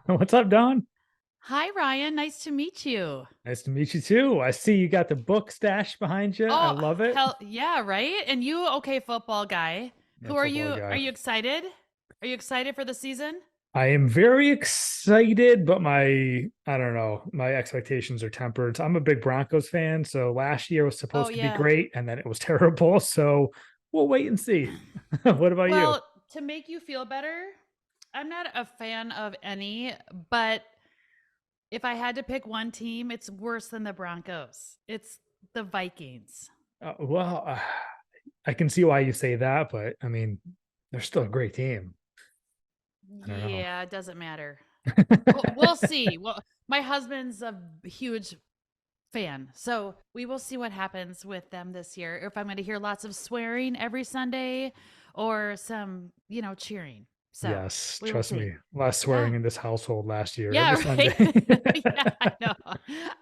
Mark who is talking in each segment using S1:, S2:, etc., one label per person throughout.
S1: What's up, Don?
S2: Hi, Ryan. Nice to meet you.
S1: Nice to meet you too. I see you got the book stash behind you. I
S2: Oh,
S1: love it.
S2: hell yeah, right? And you, okay, football guy.
S1: Yeah,
S2: Who are
S1: football
S2: you? Are
S1: guy.
S2: you excited? Are you excited for the season?
S1: I am very excited, but I don't know, my expectations are tempered. I'm a big Broncos fan, so last year was
S2: Oh,
S1: supposed to be
S2: yeah.
S1: great, and then it was terrible. So we'll wait and see. What about you?
S2: Well, to make you feel better, I'm not a fan of any, but if I had to pick one team, it's worse than the Broncos. It's the Vikings.
S1: Well, I can see why you say that, but I mean, they're still a great team. I don't know.
S2: Yeah, it doesn't matter. We'll see. Well, my husband's a huge fan. So we will see what happens with them this year. If I'm going to hear lots of swearing every Sunday or some, cheering. So
S1: Yes,
S2: we will
S1: trust
S2: see.
S1: me. Less
S2: Yeah.
S1: swearing in this household last year, every
S2: Yeah, right.
S1: Sunday.
S2: Yeah, I know.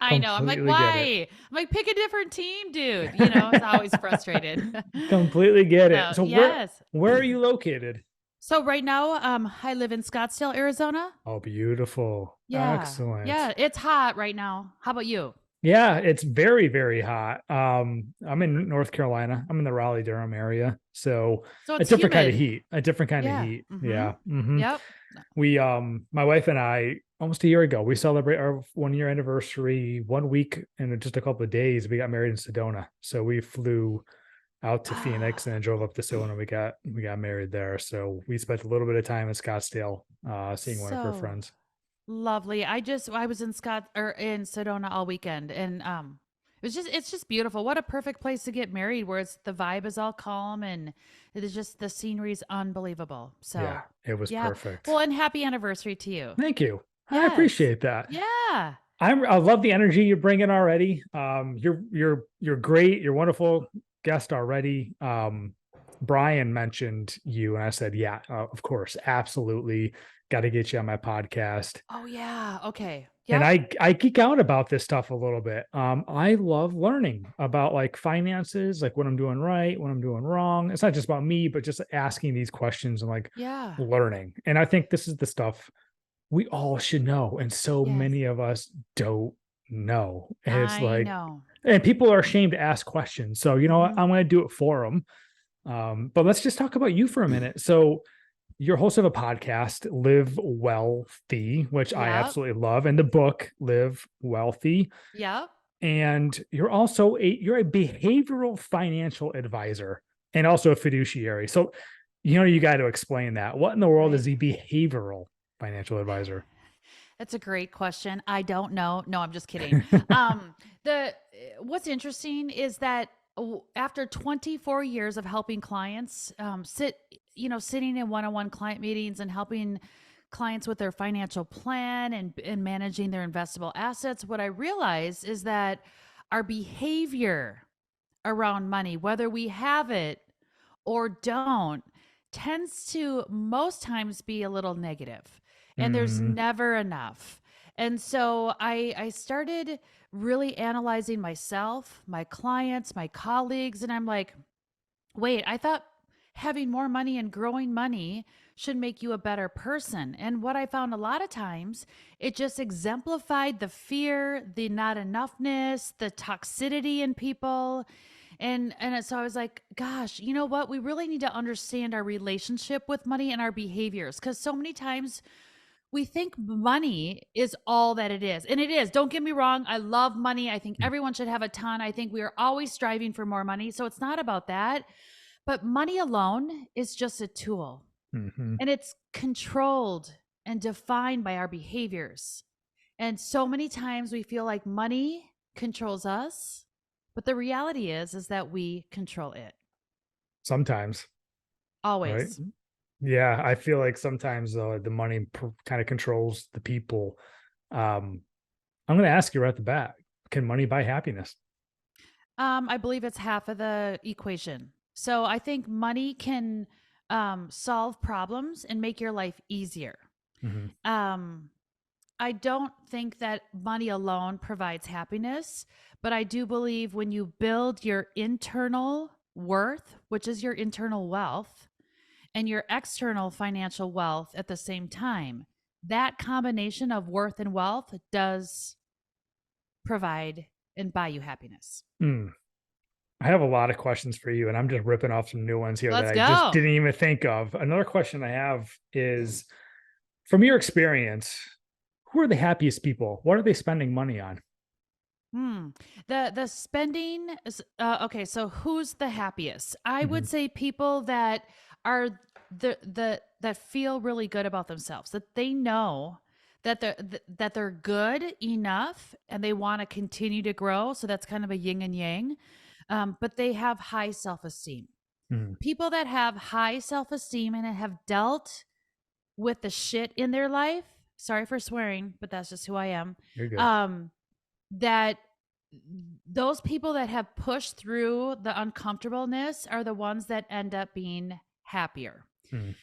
S2: I know. I'm like,
S1: Completely get it.
S2: why? I'm like, pick a different team, dude. It's always frustrated.
S1: Completely get it.
S2: So
S1: So
S2: yes.
S1: where are you located?
S2: So right now, I live in Scottsdale, Arizona.
S1: Oh, beautiful.
S2: Yeah.
S1: Excellent.
S2: Yeah. It's hot right now. How about you?
S1: Yeah, it's very, very hot. I'm in North Carolina. I'm in the Raleigh Durham area. So
S2: So
S1: a
S2: it's
S1: different kind of
S2: humid.
S1: heat. A different kind of
S2: Yeah.
S1: heat.
S2: Mm-hmm.
S1: Yeah.
S2: Yep.
S1: We my wife and I almost a year ago, we celebrate our 1 year anniversary 1 week and just a couple of days. We got married in Sedona. So we flew out to Phoenix and then drove up to Sedona. We got married there. So we spent a little bit of time in Scottsdale, seeing one of her
S2: So
S1: friends.
S2: lovely. I was in Sedona all weekend, and it's just beautiful. What a perfect place to get married, where the vibe is all calm and it is just the scenery is unbelievable.
S1: Yeah,
S2: So
S1: it was
S2: yeah.
S1: perfect.
S2: Well, and happy anniversary to you.
S1: Thank you. I
S2: Yes.
S1: appreciate that.
S2: Yeah.
S1: I love the energy you're bringing already. You're great. You're a wonderful guest already. Brian mentioned you, and I said, yeah, of course, absolutely, got to get you on my podcast.
S2: Oh yeah. Okay.
S1: And
S2: Yep.
S1: I geek out about this stuff a little bit. I love learning about like finances, like what I'm doing right, what I'm doing wrong. It's not just about me, but just asking these questions and like
S2: Yeah.
S1: learning. And I think this is the stuff we all should know, and so
S2: Yes.
S1: many of us don't know. And it's
S2: I
S1: like,
S2: know.
S1: and people are ashamed to ask questions. So you know what?
S2: Hmm.
S1: I'm going to do it for them. But let's just talk about you for a minute. So you're host of a podcast, Live Wealthy, which I
S2: Yep.
S1: absolutely love, and the book Live Wealthy.
S2: Yep.
S1: And you're a behavioral financial advisor and also a fiduciary. So you got to explain that. What in the world
S2: Right.
S1: is a behavioral financial advisor?
S2: That's a great question. I don't know. No, I'm just kidding. The What's interesting is that after 24 years of helping clients sitting in one-on-one client meetings and helping clients with their financial plan and managing their investable assets, what I realize is that our behavior around money, whether we have it or don't, tends to most times be a little negative, and there's
S1: Mm,
S2: never enough. And so I started really analyzing myself, my clients, my colleagues, and I'm like, wait, I thought having more money and growing money should make you a better person. And what I found a lot of times, it just exemplified the fear, the not enoughness, the toxicity in people. So I was like, gosh, you know what? We really need to understand our relationship with money and our behaviors, because so many times we think money is all that it is. And it is. Don't get me wrong. I love money. I think everyone should have a ton. I think we are always striving for more money. So it's not about that. But money alone is just a tool,
S1: mhm.
S2: and it's controlled and defined by our behaviors. And so many times we feel like money controls us, but the reality is that we control it.
S1: Sometimes, right?
S2: Always.
S1: Yeah, I feel like sometimes the money kind of controls the people. Um, I'm going to ask you right at the bat: can money buy happiness?
S2: I believe it's half of the equation. So I think money can solve problems and make your life easier.
S1: Hmm.
S2: Um, I don't think that money alone provides happiness, but I do believe when you build your internal worth, which is your internal wealth, and your external financial wealth at the same time, that combination of worth and wealth does provide and buy you happiness.
S1: Mm. I have a lot of questions for you, and I'm just ripping off some new ones here that
S2: Let's
S1: I just
S2: go.
S1: didn't even think of. Another question I have is, from your experience, who are the happiest people? What are they spending money on?
S2: Hmm. The spending is okay. So who's the happiest? I would
S1: Mhm,
S2: say people that are the that feel really good about themselves. That they know that that they're good enough and they want to continue to grow. So that's kind of a yin and yang. But they have high self esteem.
S1: mhm.
S2: People that have high self esteem and have dealt with the shit in their life. Sorry for swearing, but that's just who I am.
S1: You're good.
S2: Um, that those people that have pushed through the uncomfortableness are the ones that end up being happier.
S1: Mm,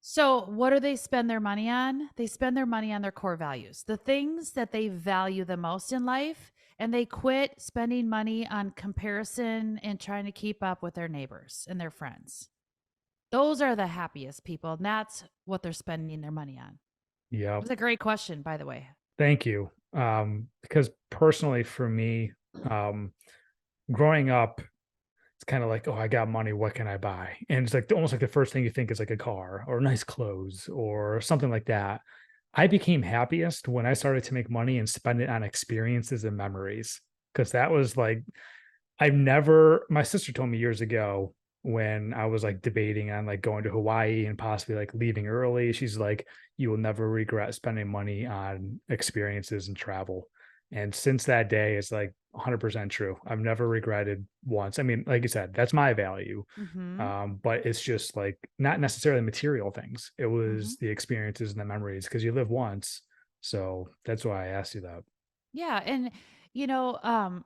S2: So, what do they spend their money on? They spend their money on their core values, the things that they value the most in life, and they quit spending money on comparison and trying to keep up with their neighbors and their friends. Those are the happiest people, and that's what they're spending their money on. It
S1: yep.
S2: was a great question, by the way.
S1: Thank you. Because personally for me, growing up, it's kind of like, oh, I got money, what can I buy? And it's like almost like the first thing you think is like a car or nice clothes or something like that. I became happiest when I started to make money and spend it on experiences and memories. Cause that was like, I've never, my sister told me years ago when I was like debating on like going to Hawaii and possibly like leaving early. She's like, you will never regret spending money on experiences and travel. And since that day, it's like 100% true. I've never regretted once. I mean, like you said, that's my value.
S2: Mhm.
S1: But it's just like not necessarily material things. It
S2: Mhm.
S1: was the experiences and the memories because you live once. So that's why I asked you that.
S2: Yeah, and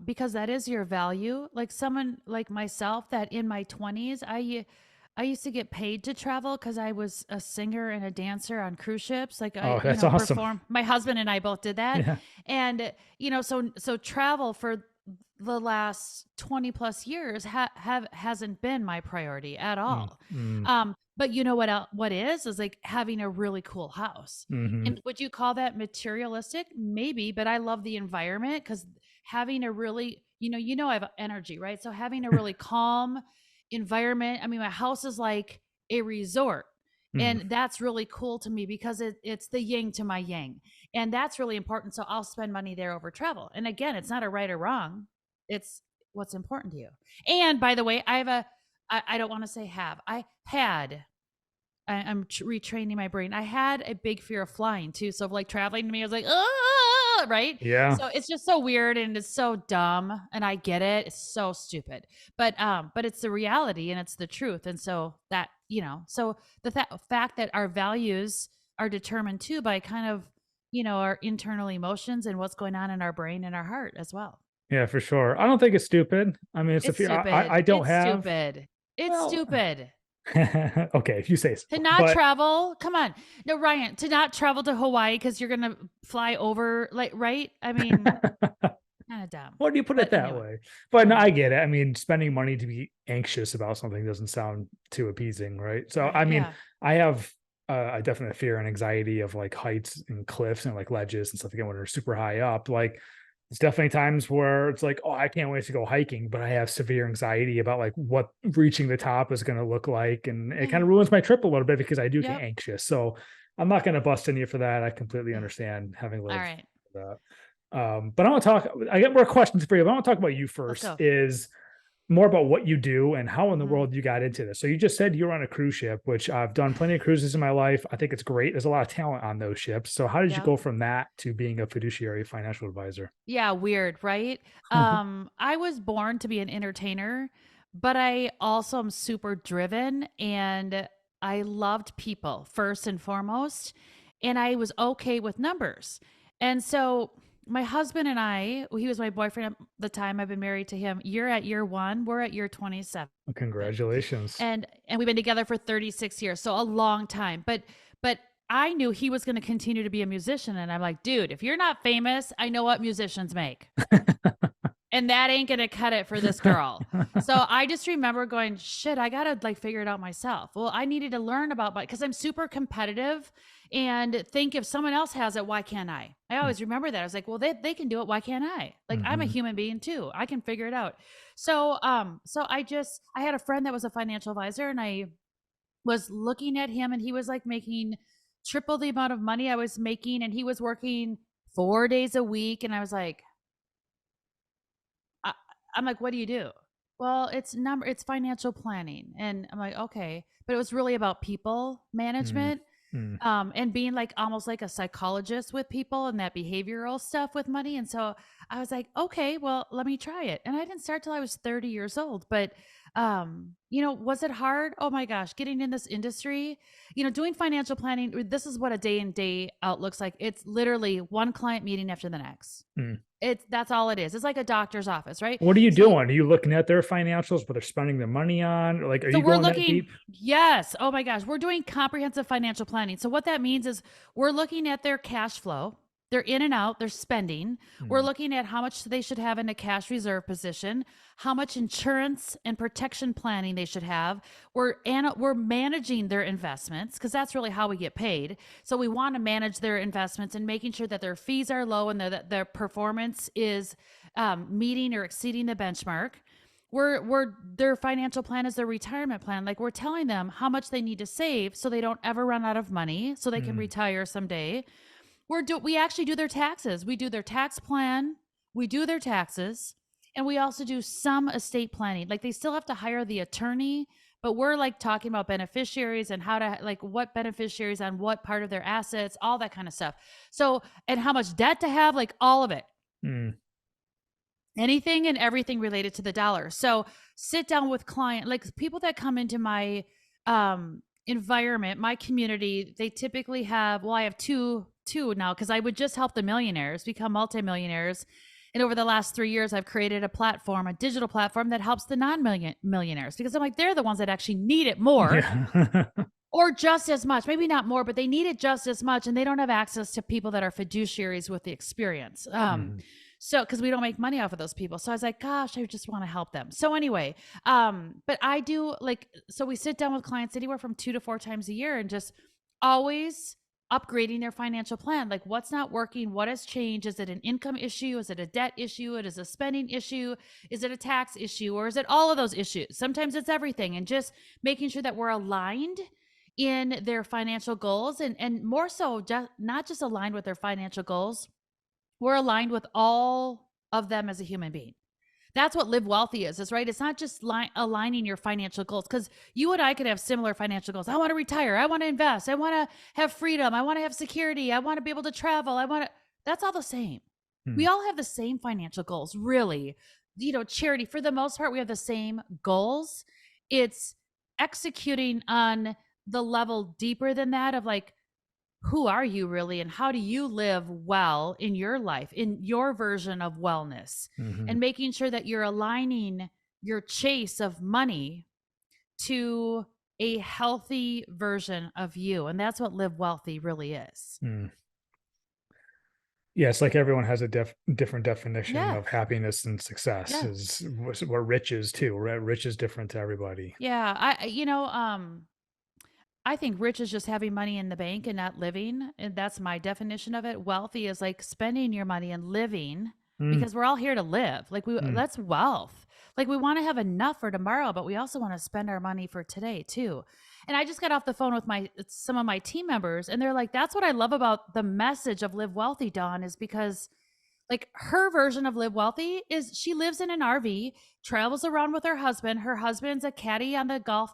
S2: because that is your value. Like someone like myself that in my 20s, I used to get paid to travel because I was a singer and a dancer on cruise ships. Like
S1: Oh,
S2: I,
S1: that's awesome.
S2: perform. My husband and I both did that.
S1: Yeah.
S2: And so travel for the last 20 plus years hasn't been my priority at
S1: Mm,
S2: all.
S1: mm,
S2: But you know what is like having a really cool house.
S1: mhm.
S2: And would you call that materialistic? Maybe, but I love the environment because having a really, I have energy, right? So having a really calm environment. I mean, my house is like a resort.
S1: Mm.
S2: And that's really cool to me because it's the yin to my yang. And that's really important. So I'll spend money there over travel. And again, it's not a right or wrong. It's what's important to you. And by the way, I don't want to say have, I had I'm retraining my brain. I had a big fear of flying too. So like traveling to me, I was like, oh, right.
S1: Yeah.
S2: So it's just so weird and it's so dumb. And I get it. It's so stupid. But it's the reality and it's the truth. And so that, so the fact that our values are determined too by kind of, our internal emotions and what's going on in our brain and our heart as well.
S1: Yeah, for sure. I don't think it's stupid. I mean, it's a
S2: It's
S1: fear
S2: stupid.
S1: I don't
S2: It's
S1: have.
S2: stupid. It's
S1: Well,
S2: stupid.
S1: okay, if you say so.
S2: To not
S1: But
S2: travel? Come on. No, Ryan, to not travel to Hawaii because you're gonna fly over, like, right? I mean, kind of dumb.
S1: why do you put it
S2: But
S1: that
S2: anyway,
S1: way? But no,
S2: yeah,
S1: I get it. I mean, spending money to be anxious about something doesn't sound too appeasing, right? So,
S2: right,
S1: I mean,
S2: yeah.
S1: I have a definite fear and anxiety of like heights and cliffs and like ledges and stuff again when they're super high up. Like, it's definitely times where it's like, oh, I can't wait to go hiking, but I have severe anxiety about like what reaching the top is going to look like, and it kind
S2: Yeah.
S1: of ruins my trip a little bit because I do get
S2: Yep.
S1: anxious. So, I'm not going to bust on you for that. I completely
S2: Yeah.
S1: understand having
S2: All
S1: lived
S2: right.
S1: that. But I want to talk. I get more questions for you, but I want to talk about you
S2: Let's
S1: first.
S2: go.
S1: Is more about what you do and how in the
S2: Hmm.
S1: world you got into this. So you just said you're on a cruise ship, which I've done plenty of cruises in my life. I think it's great. There's a lot of talent on those ships. So how did you
S2: Yep.
S1: go from that to being a fiduciary financial advisor?
S2: Yeah, weird, right? I was born to be an entertainer, but I also am super driven and I loved people first and foremost, and I was okay with numbers. And so my husband and I, well, he was my boyfriend at the time. I've been married to him. You're at year 1, we're at year 27.
S1: Congratulations.
S2: And we've been together for 36 years, so a long time. But I knew he was going to continue to be a musician and I'm like, dude, if you're not famous, I know what musicians make. and that ain't gonna cut it for this girl. So I just remember going, shit, I gotta like figure it out myself. Well, I needed to learn about because I'm super competitive and think if someone else has it, why can't I? I always remember that. I was like, well, they can do it. Why can't I? Like I'm a
S1: Mhm.
S2: human being too. I can figure it out. So so I had a friend that was a financial advisor and I was looking at him and he was like making triple the amount of money I was making and he was working 4 days a week. And I was like, I, I'm like, what do you do? Well, it's financial planning. And I'm like, okay. But it was really about people
S1: Mm,
S2: management,
S1: mm,
S2: and being like almost like a psychologist with people and that behavioral stuff with money. And so I was like, okay, well, let me try it. And I didn't start till I was 30 years old. But was it hard? Oh my gosh, getting in this industry, doing financial planning, this is what a day in, day out looks like. It's literally one client meeting after the next.
S1: mm.
S2: That's all it is. It's like a doctor's office, right?
S1: What are you
S2: So
S1: doing? Are you looking at their financials, what they're spending their money on? Like, are
S2: So
S1: you
S2: we're
S1: going that
S2: looking,
S1: deep?
S2: yes. Oh my gosh, we're doing comprehensive financial planning. So what that means is we're looking at their cash flow, they're in and out, they're spending. We're
S1: Mm,
S2: looking at how much they should have in a cash reserve position, how much insurance and protection planning they should have. We're managing their investments because that's really how we get paid. So we want to manage their investments and making sure that their fees are low and that their performance is meeting or exceeding the benchmark. We're their financial plan is their retirement plan. Like we're telling them how much they need to save so they don't ever run out of money so they can
S1: mm,
S2: retire someday. We actually do their taxes. We do their tax plan, we do their taxes, and we also do some estate planning. Like they still have to hire the attorney, but we're like talking about beneficiaries and how to like what beneficiaries on what part of their assets, all that kind of stuff. So, and how much debt to have, like all of it,
S1: mm,
S2: anything and everything related to the dollar. So sit down with client, like people that come into my environment, my community, they typically have, well, I have two now because I would just help the millionaires become multimillionaires. And over the last 3 years, I've created a platform, a digital platform that helps the non millionaires because I'm like, they're the ones that actually need it more
S1: yeah.
S2: or just as much, maybe not more, but they need it just as much. And they don't have access to people that are fiduciaries with the experience.
S1: Mhm.
S2: So, because we don't make money off of those people. So I was like, gosh, I just want to help them. So anyway, but I do like, so we sit down with clients anywhere from 2 to 4 times a year and just always upgrading their financial plan. Like what's not working? What has changed? Is it an income issue? Is it a debt issue? It is a spending issue? Is it a tax issue? Or is it all of those issues? Sometimes it's everything. And just making sure that we're aligned in their financial goals and more so just not just aligned with their financial goals, we're aligned with all of them as a human being. That's what live wealthy is right? It's not just aligning your financial goals because you and I could have similar financial goals. I want to retire, I want to invest, I want to have freedom, I want to have security, I want to be able to travel, I want to, that's all the same. We
S1: Mm,
S2: all have the same financial goals, really. Charity, for the most part, we have the same goals. It's executing on the level deeper than that of like, who are you really and how do you live well in your life, in your version of wellness,
S1: mhm,
S2: and making sure that you're aligning your chase of money to a healthy version of you. And that's what live wealthy really is.
S1: mm. Yeah, it's like everyone has a different definition
S2: Yeah.
S1: of happiness and success
S2: Yeah.
S1: is what rich is too, right? Rich is different to everybody.
S2: Yeah. I think rich is just having money in the bank and not living. And that's my definition of it. Wealthy is like spending your money and living
S1: Mm,
S2: because we're all here to live. Like
S1: mm,
S2: that's wealth. Like we want to have enough for tomorrow, but we also want to spend our money for today too. And I just got off the phone with some of my team members and they're like, that's what I love about the message of Live Wealthy, Dawn, is because like her version of Live Wealthy is she lives in an RV, travels around with her husband. Her husband's a caddy on the golf,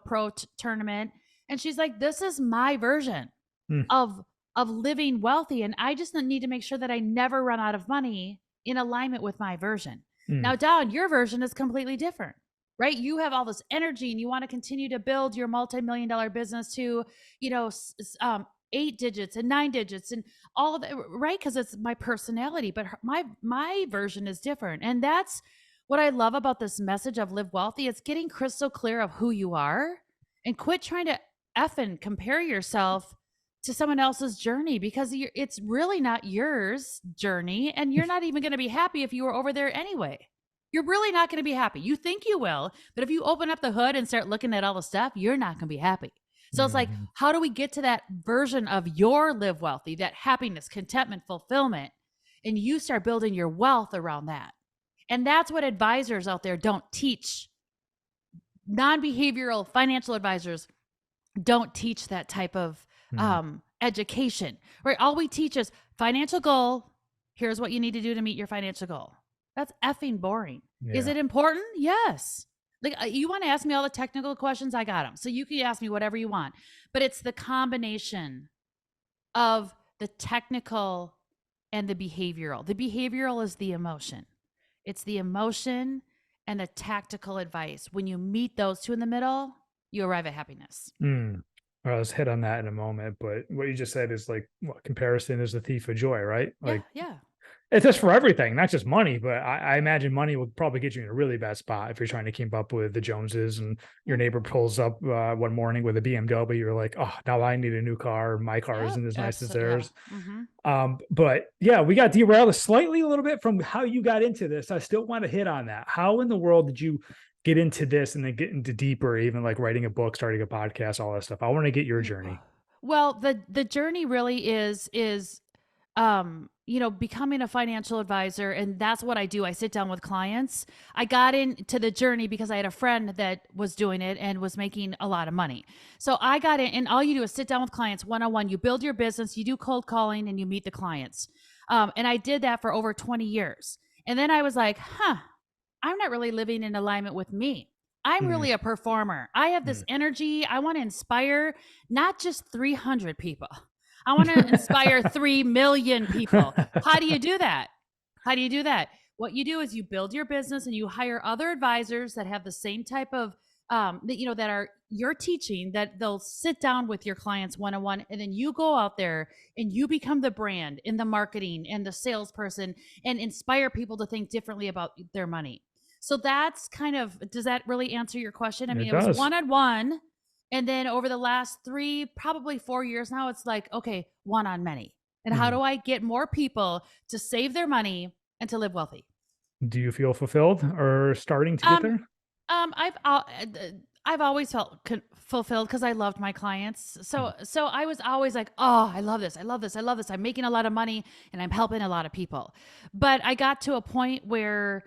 S2: pro tournament. And she's like, this is my version
S1: mm,
S2: of living wealthy. And I just need to make sure that I never run out of money in alignment with my version. Now,
S1: mm,
S2: Don, your version is completely different, right? You have all this energy and you want to continue to build your multi-million-dollar business to, you know, 8 digits and 9 digits and all of that, right? Because it's my personality, but my version is different, and that's what I love about this message of Live Wealthy. It's getting crystal clear of who you are, and quit trying to effing compare yourself to someone else's journey, because it's really not yours journey, and you're not even going to be happy if you were over there anyway. You're really not going to be happy. You think you will, but if you open up the hood and start looking at all the stuff, you're not going to be happy. So it's like,
S1: Mhm.
S2: how do we get to that version of your live wealthy, that happiness, contentment, fulfillment, and you start building your wealth around that? And that's what advisors out there don't teach. Non-behavioral financial advisors don't teach that type of
S1: Mhm.
S2: education, right? All we teach is financial goal. Here's what you need to do to meet your financial goal. That's effing boring. Is
S1: Yeah.
S2: it important? Yes. Like, you want to ask me all the technical questions, I got them. So you can ask me whatever you want. But it's the combination of the technical and the behavioral. The behavioral is the emotion. It's the emotion and the tactical advice. When you meet those two in the middle, you arrive at happiness.
S1: Mm. Well, let's hit on that in a moment, but what you just said is like, what comparison is the thief of joy, right?
S2: Yeah,
S1: Like,
S2: yeah.
S1: it's just for everything, not just money, but I imagine money will probably get you in a really bad spot if you're trying to keep up with the Joneses and your
S2: Yeah.
S1: neighbor pulls up one morning with a BMW. You're like, oh, now I need a new car. My car
S2: Yep.
S1: isn't as nice as
S2: Yeah.
S1: theirs.
S2: Mm-hmm.
S1: But yeah, we got derailed slightly a little bit from how you got into this. I still want to hit on that. How in the world did you get into this and then get into deeper, even like writing a book, starting a podcast, all that stuff? I want to get your journey.
S2: Well, the journey really is becoming a financial advisor, and that's what I do. I sit down with clients. I got into the journey because I had a friend that was doing it and was making a lot of money. So I got in, and all you do is sit down with clients one on one. You build your business, you do cold calling, and you meet the clients. And I did that for over 20 years. And then I was like, I'm not really living in alignment with me. I'm
S1: Mm,
S2: really a performer. I have this
S1: mm.
S2: energy. I want to inspire not just 300 people. I want to inspire 3 million people. How do you do that? How do you do that? What you do is you build your business and you hire other advisors that have the same type of that are you're teaching, that they'll sit down with your clients one on one, and then you go out there and you become the brand in the marketing and the salesperson, and inspire people to think differently about their money. So that's kind of, does that really answer your question? I mean,
S1: It
S2: it was
S1: does.
S2: one on one. And then over the last 3, probably 4 years now, it's like, okay, one on many. And how
S1: Mm.
S2: do I get more people to save their money and to live wealthy?
S1: Do you feel fulfilled or starting to get
S2: Um,
S1: there?
S2: um, I've I've always felt fulfilled because I loved my clients.
S1: Mm,
S2: So I was always like, oh, I love this, I love this, I love this. I'm making a lot of money and I'm helping a lot of people. But I got to a point where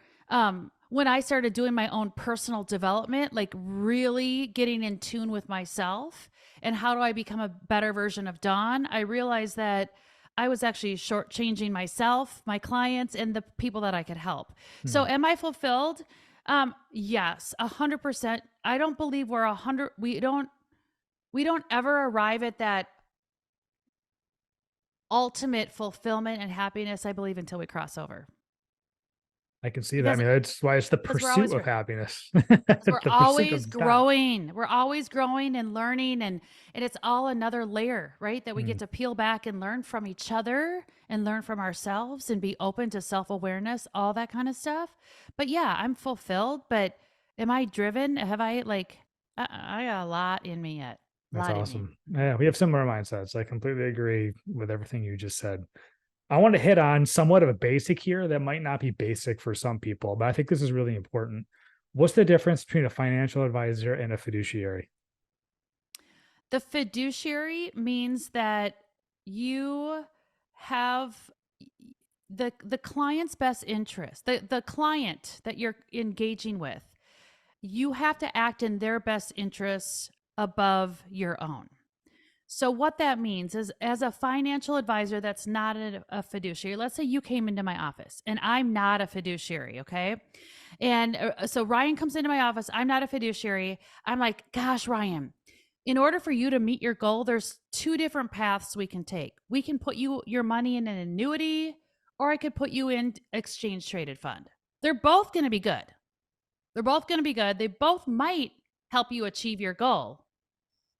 S2: when I started doing my own personal development, like really getting in tune with myself and how do I become a better version of Dawn, I realized that I was actually shortchanging myself, my clients, and the people that I could help. So
S1: mm.
S2: am I fulfilled? Yes, 100%. I don't believe we're 100. We don't ever arrive at that ultimate fulfillment and happiness, I believe, until we cross over.
S1: I can see that. I
S2: Because
S1: mean, that's why it's the
S2: because we're
S1: pursuit
S2: always
S1: of happiness,
S2: we're
S1: the pursuit
S2: always
S1: of Tao.
S2: growing. We're always growing and learning, and it's all another layer, right? That we get
S1: Mm.
S2: to peel back and learn from each other and learn from ourselves and be open to self-awareness, all that kind of stuff. But yeah, I'm fulfilled, but am I driven? Have I like I got a lot in me yet. A
S1: That's
S2: lot in me.
S1: awesome. Yeah, we have similar mindsets. I completely agree with everything you just said. I want to hit on somewhat of a basic here that might not be basic for some people, but I think this is really important. What's the difference between a financial advisor and a fiduciary?
S2: The fiduciary means that you have the client's best interest, the client that you're engaging with. You have to act in their best interests above your own. So what that means is, as a financial advisor that's not a fiduciary, let's say you came into my office and I'm not a fiduciary, okay? And so Ryan comes into my office, I'm not a fiduciary. I'm like, gosh, Ryan, in order for you to meet your goal, there's two different paths we can take. We can put your money in an annuity, or I could put you in exchange traded fund. They're both going to be good. They're both going to be good. They both might help you achieve your goal.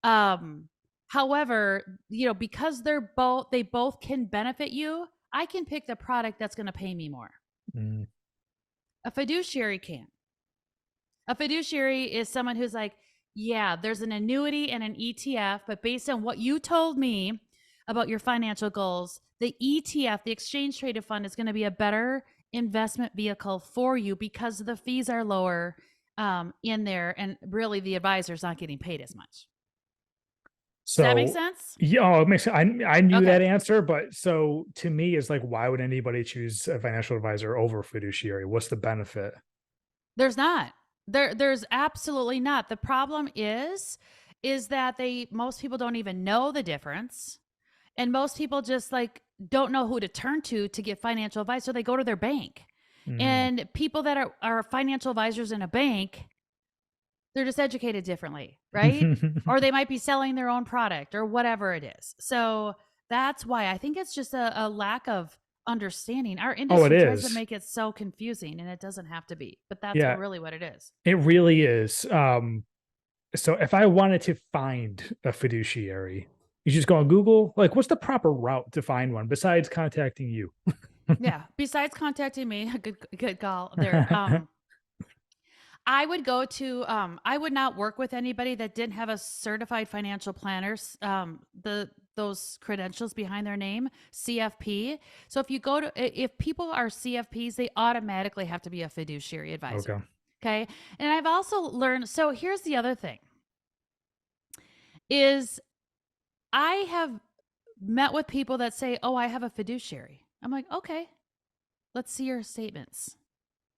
S2: Um, However, because they both can benefit you, I can pick the product that's going to pay me more.
S1: Mm,
S2: A fiduciary can. A fiduciary is someone who's like, yeah, there's an annuity and an ETF, but based on what you told me, about your financial goals, the ETF, the exchange traded fund, is going to be a better investment vehicle for you because the fees are lower in there, and really the advisor's not getting paid as much. Does that make
S1: So
S2: sense?
S1: yeah, oh, it makes I knew
S2: Okay.
S1: that answer, but so to me, it's like, why would anybody choose a financial advisor over fiduciary? What's the benefit?
S2: There's not. There's absolutely not. The problem is that most people don't even know the difference. And most people just like don't know who to turn to get financial advice. So they go to their bank.
S1: Mm.
S2: And people that are financial advisors in a bank, they're just educated differently, right? Or they might be selling their own product or whatever it is. So that's why I think it's just a lack of understanding. Our
S1: Oh, it
S2: industry tries to
S1: is.
S2: make it so confusing, and it doesn't have to be, but that's
S1: Yeah,
S2: really what it is.
S1: it really is. So if I wanted to find a fiduciary, you just go on Google. Like, what's the proper route to find one besides contacting you?
S2: Yeah. Besides contacting me, good call there. I would go to I would not work with anybody that didn't have a certified financial planners, those credentials behind their name, CFP. So if you go to if people are CFPs, they automatically have to be a fiduciary
S1: Okay.
S2: advisor. Okay? And I've also learned, so here's the other thing is I have met with people that say, "Oh, I have a fiduciary." I'm like, "Okay, let's see your statements.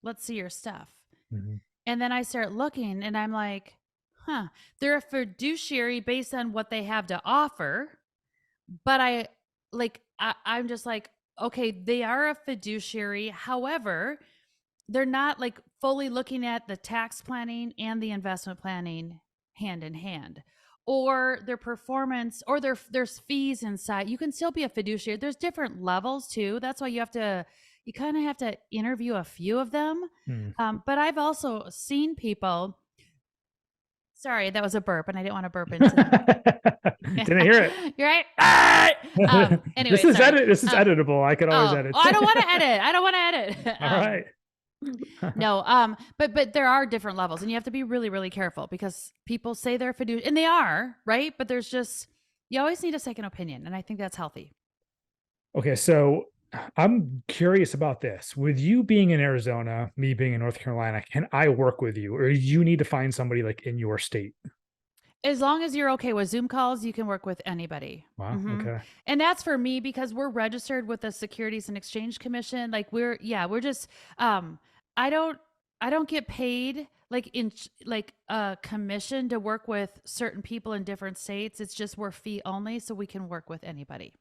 S2: Let's see your stuff."
S1: Mhm.
S2: And then I start looking and I'm like, huh, they're a fiduciary based on what they have to offer. But I'm just like, okay, they are a fiduciary. However, they're not like fully looking at the tax planning and the investment planning hand in hand, or their performance, or there's fees inside. You can still be a fiduciary. There's different levels too. That's why you kind of have to interview a few of them.
S1: Mm.
S2: But I've also seen people. Sorry, that was a burp, and I didn't want to burp into the mic.
S1: Didn't hear it.
S2: You're right. Ah!
S1: This
S2: Anyway,
S1: is
S2: sorry.
S1: This is editable. I could always
S2: Oh,
S1: edit.
S2: I don't want to edit. I don't want to edit.
S1: All right.
S2: No, but there are different levels, and you have to be really, really careful because people say they're fiduciary, and they are, right? But there's just you always need a second opinion, and I think that's healthy.
S1: Okay, so I'm curious about this. With you being in Arizona, me being in North Carolina, can I work with you, or you need to find somebody like in your state?
S2: As long as you're okay with Zoom calls, you can work with anybody.
S1: Wow.
S2: Hmm.
S1: Okay.
S2: And that's for me because we're registered with the Securities and Exchange Commission. Like we're just, I don't, I don't get paid like a commission to work with certain people in different states. It's just we're fee only, so we can work with anybody.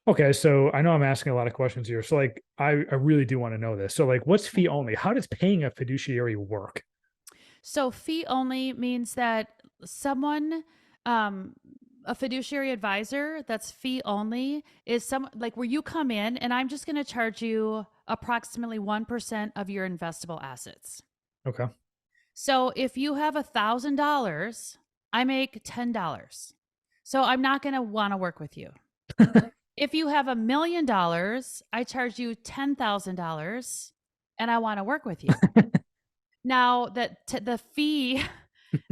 S1: Okay. So I know I'm asking a lot of questions here. So like, I really do want to know this. So like, what's
S2: Yeah.
S1: fee only? How does paying a fiduciary work?
S2: So fee only means that someone, um, a fiduciary advisor that's fee only is some like where you come in and I'm just going to charge you approximately 1% of your investable assets.
S1: Okay.
S2: So if you have $1,000, I make $10. So I'm not going to want to work with you. If you have $1,000,000, I charge you $10,000 and I want to work with you. Now the fee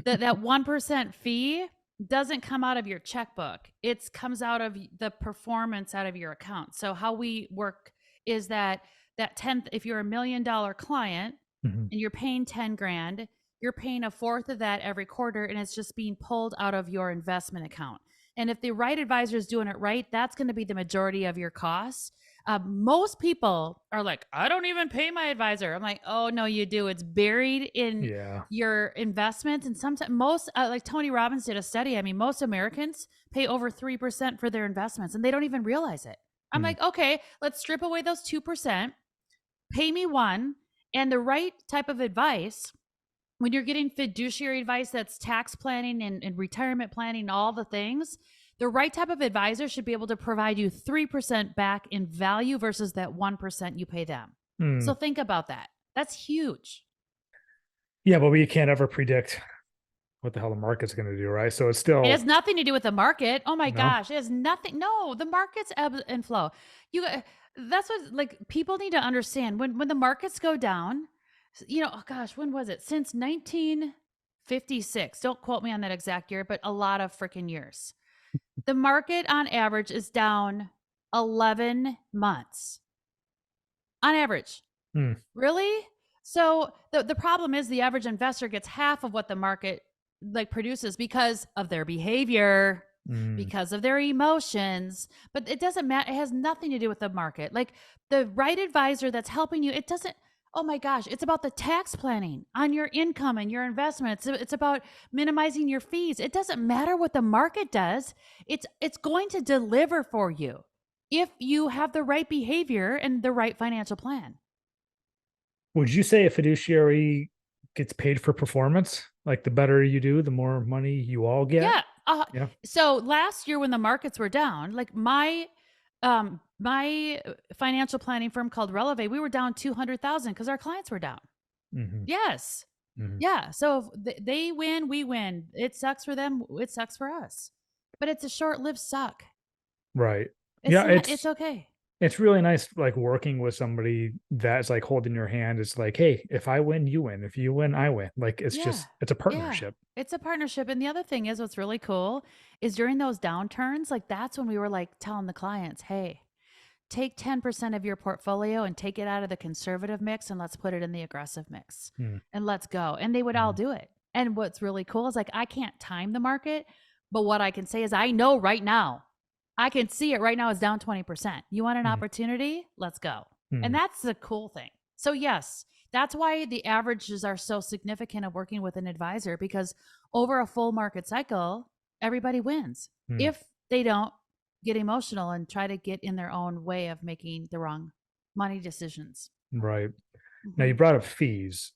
S2: that 1% fee doesn't come out of your checkbook. It comes out of the performance out of your account. So how we work is that 10th, if you're $1 million client
S1: Mhm.
S2: and you're paying 10 grand, you're paying a fourth of that every quarter, and it's just being pulled out of your investment account. And if the right advisor is doing it right, that's going to be the majority of your costs. Most people are like, I don't even pay my advisor. I'm like, oh no, you do. It's buried in
S1: Yeah.
S2: your investments. And sometimes most, like Tony Robbins did a study. I mean, most Americans pay over 3% for their investments, and they don't even realize it. I'm
S1: Mm.
S2: like, okay, let's strip away those 2%, pay me one, and the right type of advice. When you're getting fiduciary advice that's tax planning and retirement planning, all the things, the right type of advisor should be able to provide you 3% back in value versus that 1% you pay them. So
S1: Mm.
S2: think about that. That's huge.
S1: Yeah, but we can't ever predict what the hell the market's going to do, right? So it's
S2: It has
S1: still
S2: nothing to do with the market. Oh my
S1: no.
S2: gosh, it has nothing. No, the markets ebb and flow. You that's what like people need to understand when the markets go down, oh gosh, when was it? Since 1956. Don't quote me on that exact year, but a lot of freaking years. The market on average is down 11 months on average.
S1: Hmm.
S2: Really? So the problem is the average investor gets half of what the market like produces because of their behavior,
S1: Mm.
S2: because of their emotions, but it doesn't matter. It has nothing to do with the market. Like the right advisor that's helping you, it doesn't. Oh my gosh, it's about the tax planning on your income and your investments. It's about minimizing your fees. It doesn't matter what the market does. It's going to deliver for you if you have the right behavior and the right financial plan.
S1: Would you say a fiduciary gets paid for performance? Like the better you do, the more money you all get?
S2: Yeah.
S1: Yeah.
S2: So last year when the markets were down, like my financial planning firm called WELLthy, we were down 200,000 because our clients were down.
S1: Hmm.
S2: Yes.
S1: Hmm.
S2: Yeah. So if they win, we win. It sucks for them. It sucks for us. But it's a short-lived suck.
S1: Right.
S2: It's
S1: Yeah,
S2: not. It's okay.
S1: it's really nice like working with somebody that's like holding your hand. It's like, hey, if I win, you win. If you win, I win. Like it's
S2: Yeah.
S1: just it's a
S2: Yeah.
S1: partnership.
S2: It's a partnership. And the other thing is what's really cool is during those downturns, like that's when we were like telling the clients, hey, take 10% of your portfolio and take it out of the conservative mix and let's put it in the aggressive mix
S1: Mm.
S2: and let's go. And they would all
S1: Mm.
S2: do it. And what's really cool is like, I can't time the market, but what I can say is I know right now, I can see it right now is down 20%. You want an
S1: Mm.
S2: opportunity? Let's go. And
S1: Mm.
S2: that's the cool thing. So, yes, that's why the averages are so significant of working with an advisor because over a full market cycle, everybody wins.
S1: Mm.
S2: If they don't get emotional and try to get in their own way of making the wrong money decisions.
S1: Right. Now you
S2: Hmm.
S1: brought up fees.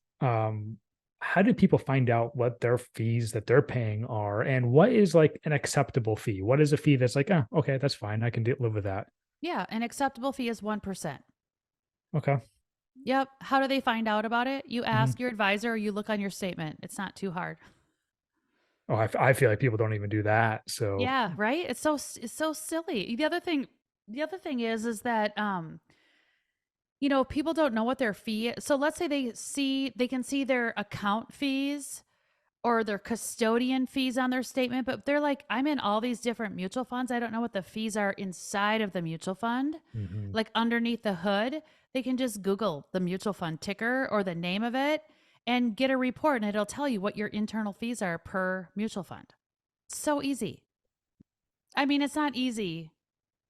S1: How do people find out what their fees that they're paying are, and what is like an acceptable fee? What is a fee that's like, oh, okay, that's fine. I can live with that.
S2: Yeah, an acceptable fee is 1%.
S1: Okay.
S2: Yep. How do they find out about it? You
S1: Mhm.
S2: ask your advisor or you look on your statement. It's not too hard.
S1: Oh, I feel like people don't even do that. So,
S2: Yeah, right? It's so silly. The other thing is that people don't know what their fee. So let's say they can see their account fees or their custodian fees on their statement, but they're like, I'm in all these different mutual funds. I don't know what the fees are inside of the mutual fund.
S1: mhm.
S2: Like underneath the hood, they can just Google the mutual fund ticker or the name of it and get a report and it'll tell you what your internal fees are per mutual fund. So easy. I mean, it's not easy,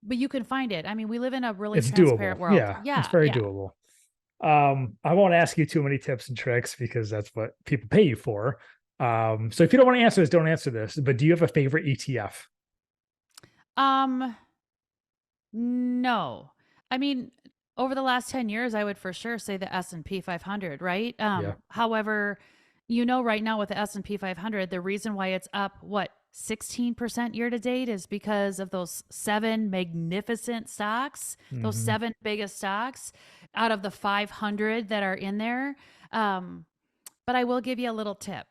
S2: but you can find it. I mean, we live in a really
S1: It's doable.
S2: transparent world.
S1: Yeah, it's
S2: Yeah,
S1: very
S2: yeah,
S1: doable. I won't ask you too many tips and tricks because that's what people pay you for. So if you don't want to answer this, don't answer this. But do you have a favorite ETF?
S2: um no. I mean, over the last 10 years, I would for sure say the S&P 500, right?
S1: Yeah.
S2: However, right now with the S&P 500, the reason why it's up, what, 16% year to date is because of those seven magnificent stocks, those
S1: Hmm.
S2: seven biggest stocks out of the 500 that are in there. Um, but I will give you a little tip.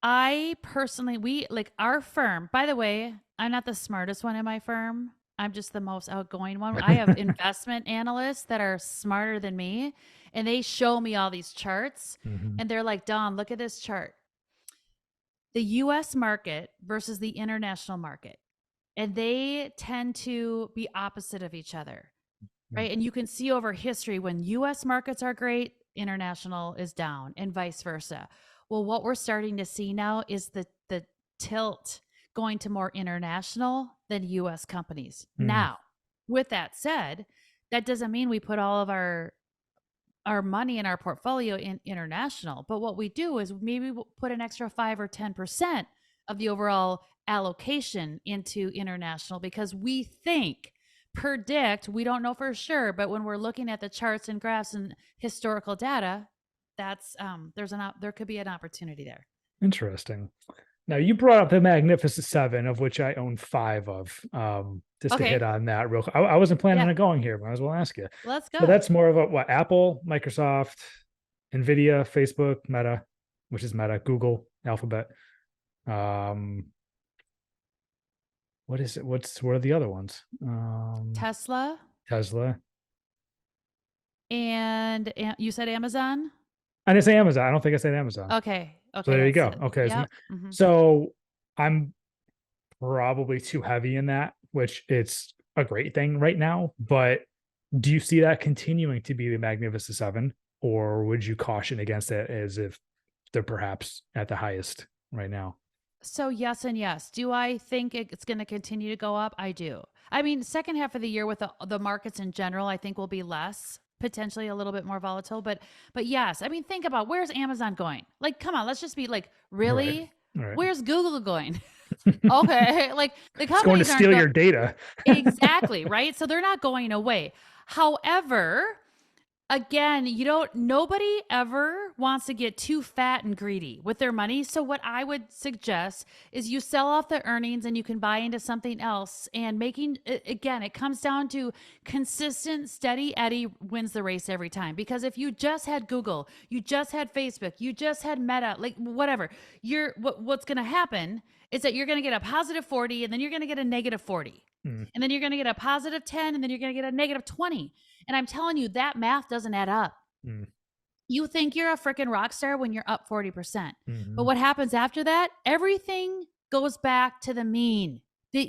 S2: I personally, we like our firm, by the way, I'm not the smartest one in my firm. I'm just the most outgoing one. I have investment analysts that are smarter than me, and they show me all these charts.
S1: Hmm.
S2: And they're like, Don, look at this chart. The US market versus the international market. And they tend to be opposite of each other, right? And you can see over history when US markets are great, international is down and vice versa. Well, what we're starting to see now is the tilt going to more international than US companies.
S1: Mm.
S2: Now, with that said, that doesn't mean we put all of our money in our portfolio in international, but what we do is maybe we'll put an extra 5 or 10% of the overall allocation into international because we predict, we don't know for sure, but when we're looking at the charts and graphs and historical data, that's there could be an opportunity there.
S1: Interesting. Now you brought up the Magnificent Seven, of which I own five of. Just to hit
S2: Okay.
S1: on that real quick. I wasn't planning
S2: Yeah.
S1: on going here, but I might as well ask you.
S2: Let's
S1: So
S2: go.
S1: that's more of a what? Apple, Microsoft, Nvidia, Facebook, Meta, which is Meta, Google, Alphabet. Um, what is it? What are the other ones?
S2: Tesla
S1: Tesla.
S2: and you said Amazon?
S1: I didn't say Amazon. I don't think I said Amazon.
S2: Okay.
S1: So
S2: Okay,
S1: there you
S2: that's
S1: go.
S2: it.
S1: Okay.
S2: Yep. Mhm.
S1: So I'm probably too heavy in that, which it's a great thing right now. But do you see that continuing to be the Magnificent Seven, or would you caution against it as if they're perhaps at the highest right now?
S2: So yes and yes. Do I think it's going to continue to go up? I do. I mean, second half of the year with the markets in general, I think will be less, potentially a little bit more volatile. But yes, I mean, think about where's Amazon going? Like, come on, let's just be like,
S1: Right.
S2: really?
S1: All right.
S2: Where's Google going? Okay, like the
S1: It's going to
S2: companies aren't
S1: steal
S2: go
S1: your data.
S2: exactly right. So they're not going away. However, again, you don't nobody ever wants to get too fat and greedy with their money. So what I would suggest is you sell off the earnings and you can buy into something else and again, it comes down to consistent steady Eddie wins the race every time. Because if you just had Google, you just had Facebook, you just had Meta, like whatever, what's going to happen is that you're going to get a positive 40 and then you're going to get a negative 40.
S1: Mm,
S2: And then you're going to get a positive 10 and then you're going to get a negative 20. And I'm telling you, that math doesn't add up.
S1: mm,
S2: You think you're a freaking rock star when you're up 40%. But
S1: mhm,
S2: what happens after that? Everything goes back to the mean,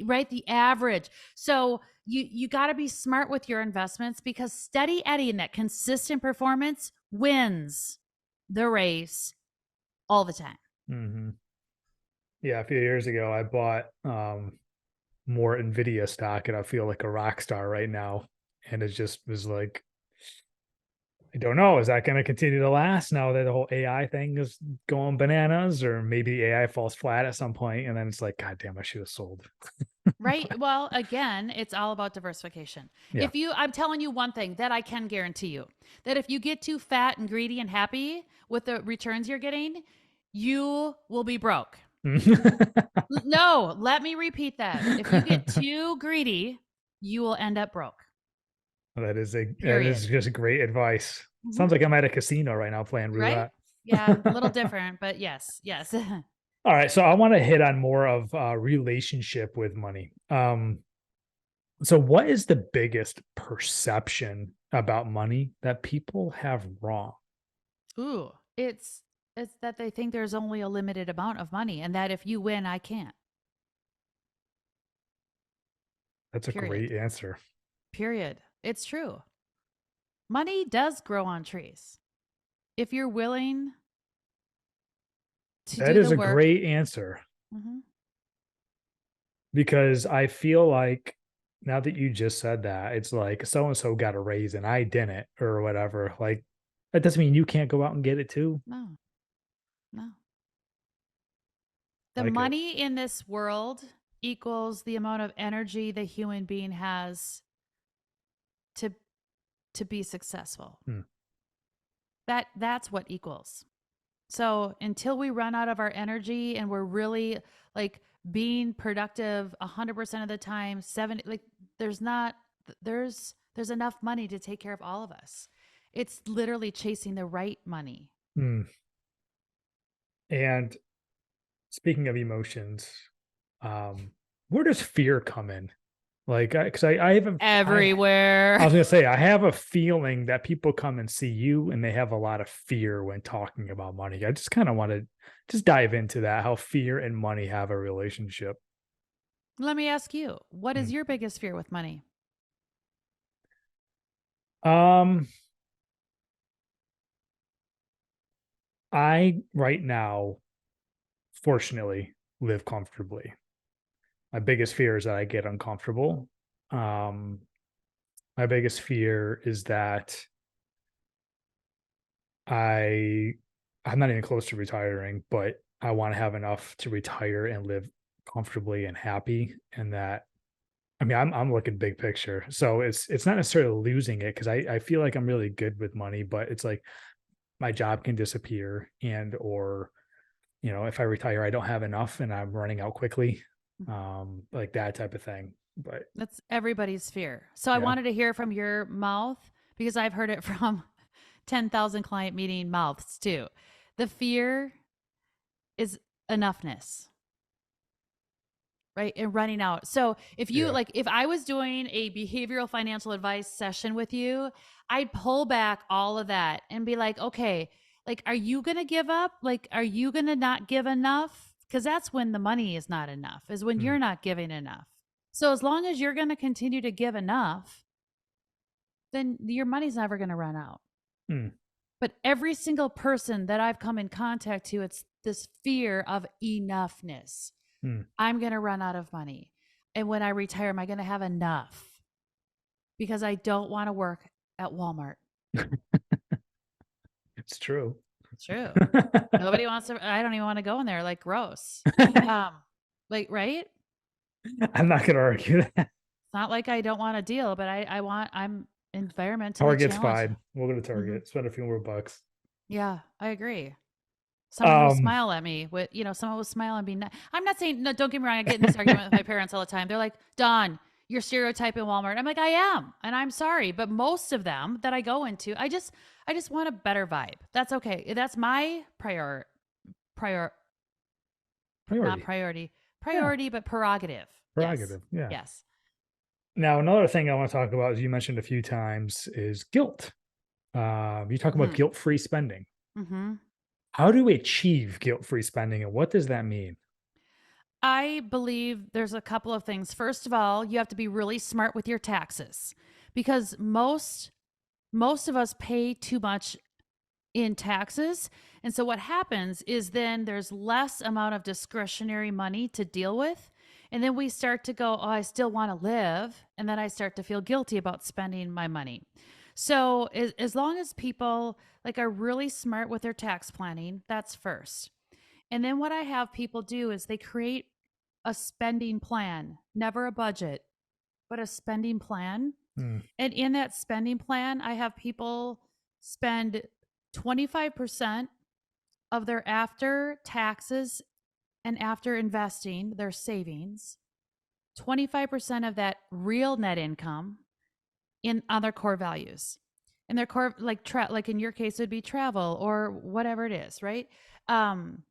S2: right? The average. So you got to be smart with your investments because steady Eddie and that consistent performance wins the race all the time.
S1: mhm. Yeah, a few years ago, I bought more Nvidia stock, and I feel like a rock star right now. And it just was like, I don't know, is that going to continue to last now that the whole AI thing is going bananas, or maybe AI falls flat at some point, and then it's like, God damn, I should have sold.
S2: Right. Well, again, it's all about diversification.
S1: Yeah.
S2: I'm telling you one thing that I can guarantee you that if you get too fat and greedy and happy with the returns you're getting, you will be broke. No, let me repeat that. If you get too greedy, you will end up broke.
S1: That is
S2: Period.
S1: just great advice.
S2: Mhm.
S1: Sounds like I'm at a casino right now playing
S2: Right?
S1: roulette.
S2: Yeah, a little different, but yes, yes.
S1: All right, so I want to hit on more of relationship with money. So what is the biggest perception about money that people have wrong?
S2: Ooh, it's that they think there's only a limited amount of money and that if you win, I can't.
S1: That's a
S2: Period.
S1: great answer.
S2: Period. It's true. Money does grow on trees. If you're willing to
S1: That
S2: do
S1: is
S2: the
S1: a
S2: work.
S1: great answer
S2: Mhm.
S1: because I feel like now that you just said that, it's like so and so got a raise and I didn't or whatever. Like that doesn't mean you can't go out and get it too.
S2: No, no. The
S1: Like it.
S2: money in this world equals the amount of energy the human being has to to be successful.
S1: Hmm.
S2: That's what equals. So until we run out of our energy and we're really like being productive 100% of the time, 70 like there's not there's enough money to take care of all of us. It's literally chasing the right money.
S1: Hmm. And speaking of emotions, where does fear come in? Like, because I haven't, I
S2: Everywhere.
S1: was gonna say, I have a feeling that people come and see you and they have a lot of fear when talking about money. I just kind of want to just dive into that, how fear and money have a relationship.
S2: Let me ask you, what is
S1: Mm.
S2: your biggest fear with money?
S1: Um, I right now, fortunately, live comfortably. My biggest fear is that I get uncomfortable. Um, my biggest fear is that I I'm not even close to retiring, but I want to have enough to retire and live comfortably and happy. And that I mean, I'm looking big picture. So it's not necessarily losing it because I feel like I'm really good with money, but it's like my job can disappear and or if I retire, I don't have enough and I'm running out quickly. Like that type of thing. But
S2: That's everybody's fear. So I
S1: yeah.
S2: wanted to hear from your mouth because I've heard it from 10,000 client meeting mouths too. The fear is enoughness, right? And running out. So if you
S1: Yeah.
S2: like, if I was doing a behavioral financial advice session with you, I'd pull back all of that and be like, okay, like, are you going to give up? Like, are you going to not give enough? because that's when the money is not enough, is when
S1: Mm,
S2: you're not giving enough. So as long as you're going to continue to give enough, then your money's never going to run out.
S1: mm,
S2: But every single person that I've come in contact to, it's this fear of enoughness.
S1: mm.
S2: I'm going to run out of money. And when I retire, am I going to have enough? Because I don't want to work at Walmart.
S1: It's true.
S2: True. Nobody wants to, I don't even want to go in there. Like, gross. Um, like, right?
S1: I'm not going to argue that.
S2: It's not like I don't want a deal, but I'm environmentally
S1: Target's
S2: challenged.
S1: fine. We'll go to
S2: Hmm.
S1: Target. Spend a few more bucks.
S2: Yeah, I agree. Someone will
S1: Um,
S2: smile at me with, someone will smile and be nice. I'm not saying, no, don't get me wrong. I get in this argument with my parents all the time. They're like, Dawn, you're stereotyping Walmart. I'm like, I am. And I'm sorry. But most of them that I go into, I just want a better vibe. That's okay. That's my prior, not
S1: priority.
S2: priority,
S1: Yeah,
S2: priority, but prerogative. Yes.
S1: prerogative. Yeah.
S2: Yes.
S1: Now, another thing I want to talk about, as you mentioned a few times, is guilt. You talk about
S2: Hmm.
S1: guilt-free spending.
S2: Hmm.
S1: How do we achieve guilt-free spending, and what does that mean?
S2: I believe there's a couple of things. First of all, you have to be really smart with your taxes because most of us pay too much in taxes. And so what happens is then there's less amount of discretionary money to deal with. And then we start to go, oh, I still want to live. And then I start to feel guilty about spending my money. So as long as people like are really smart with their tax planning, that's first. And then what I have people do is they create a spending plan, never a budget, but a spending plan.
S1: Hmm,
S2: And in that spending plan, I have people spend 25% of their after taxes and after investing their savings, 25% of that real net income in on their core values. And their core like in your case it would be travel or whatever it is, right? Um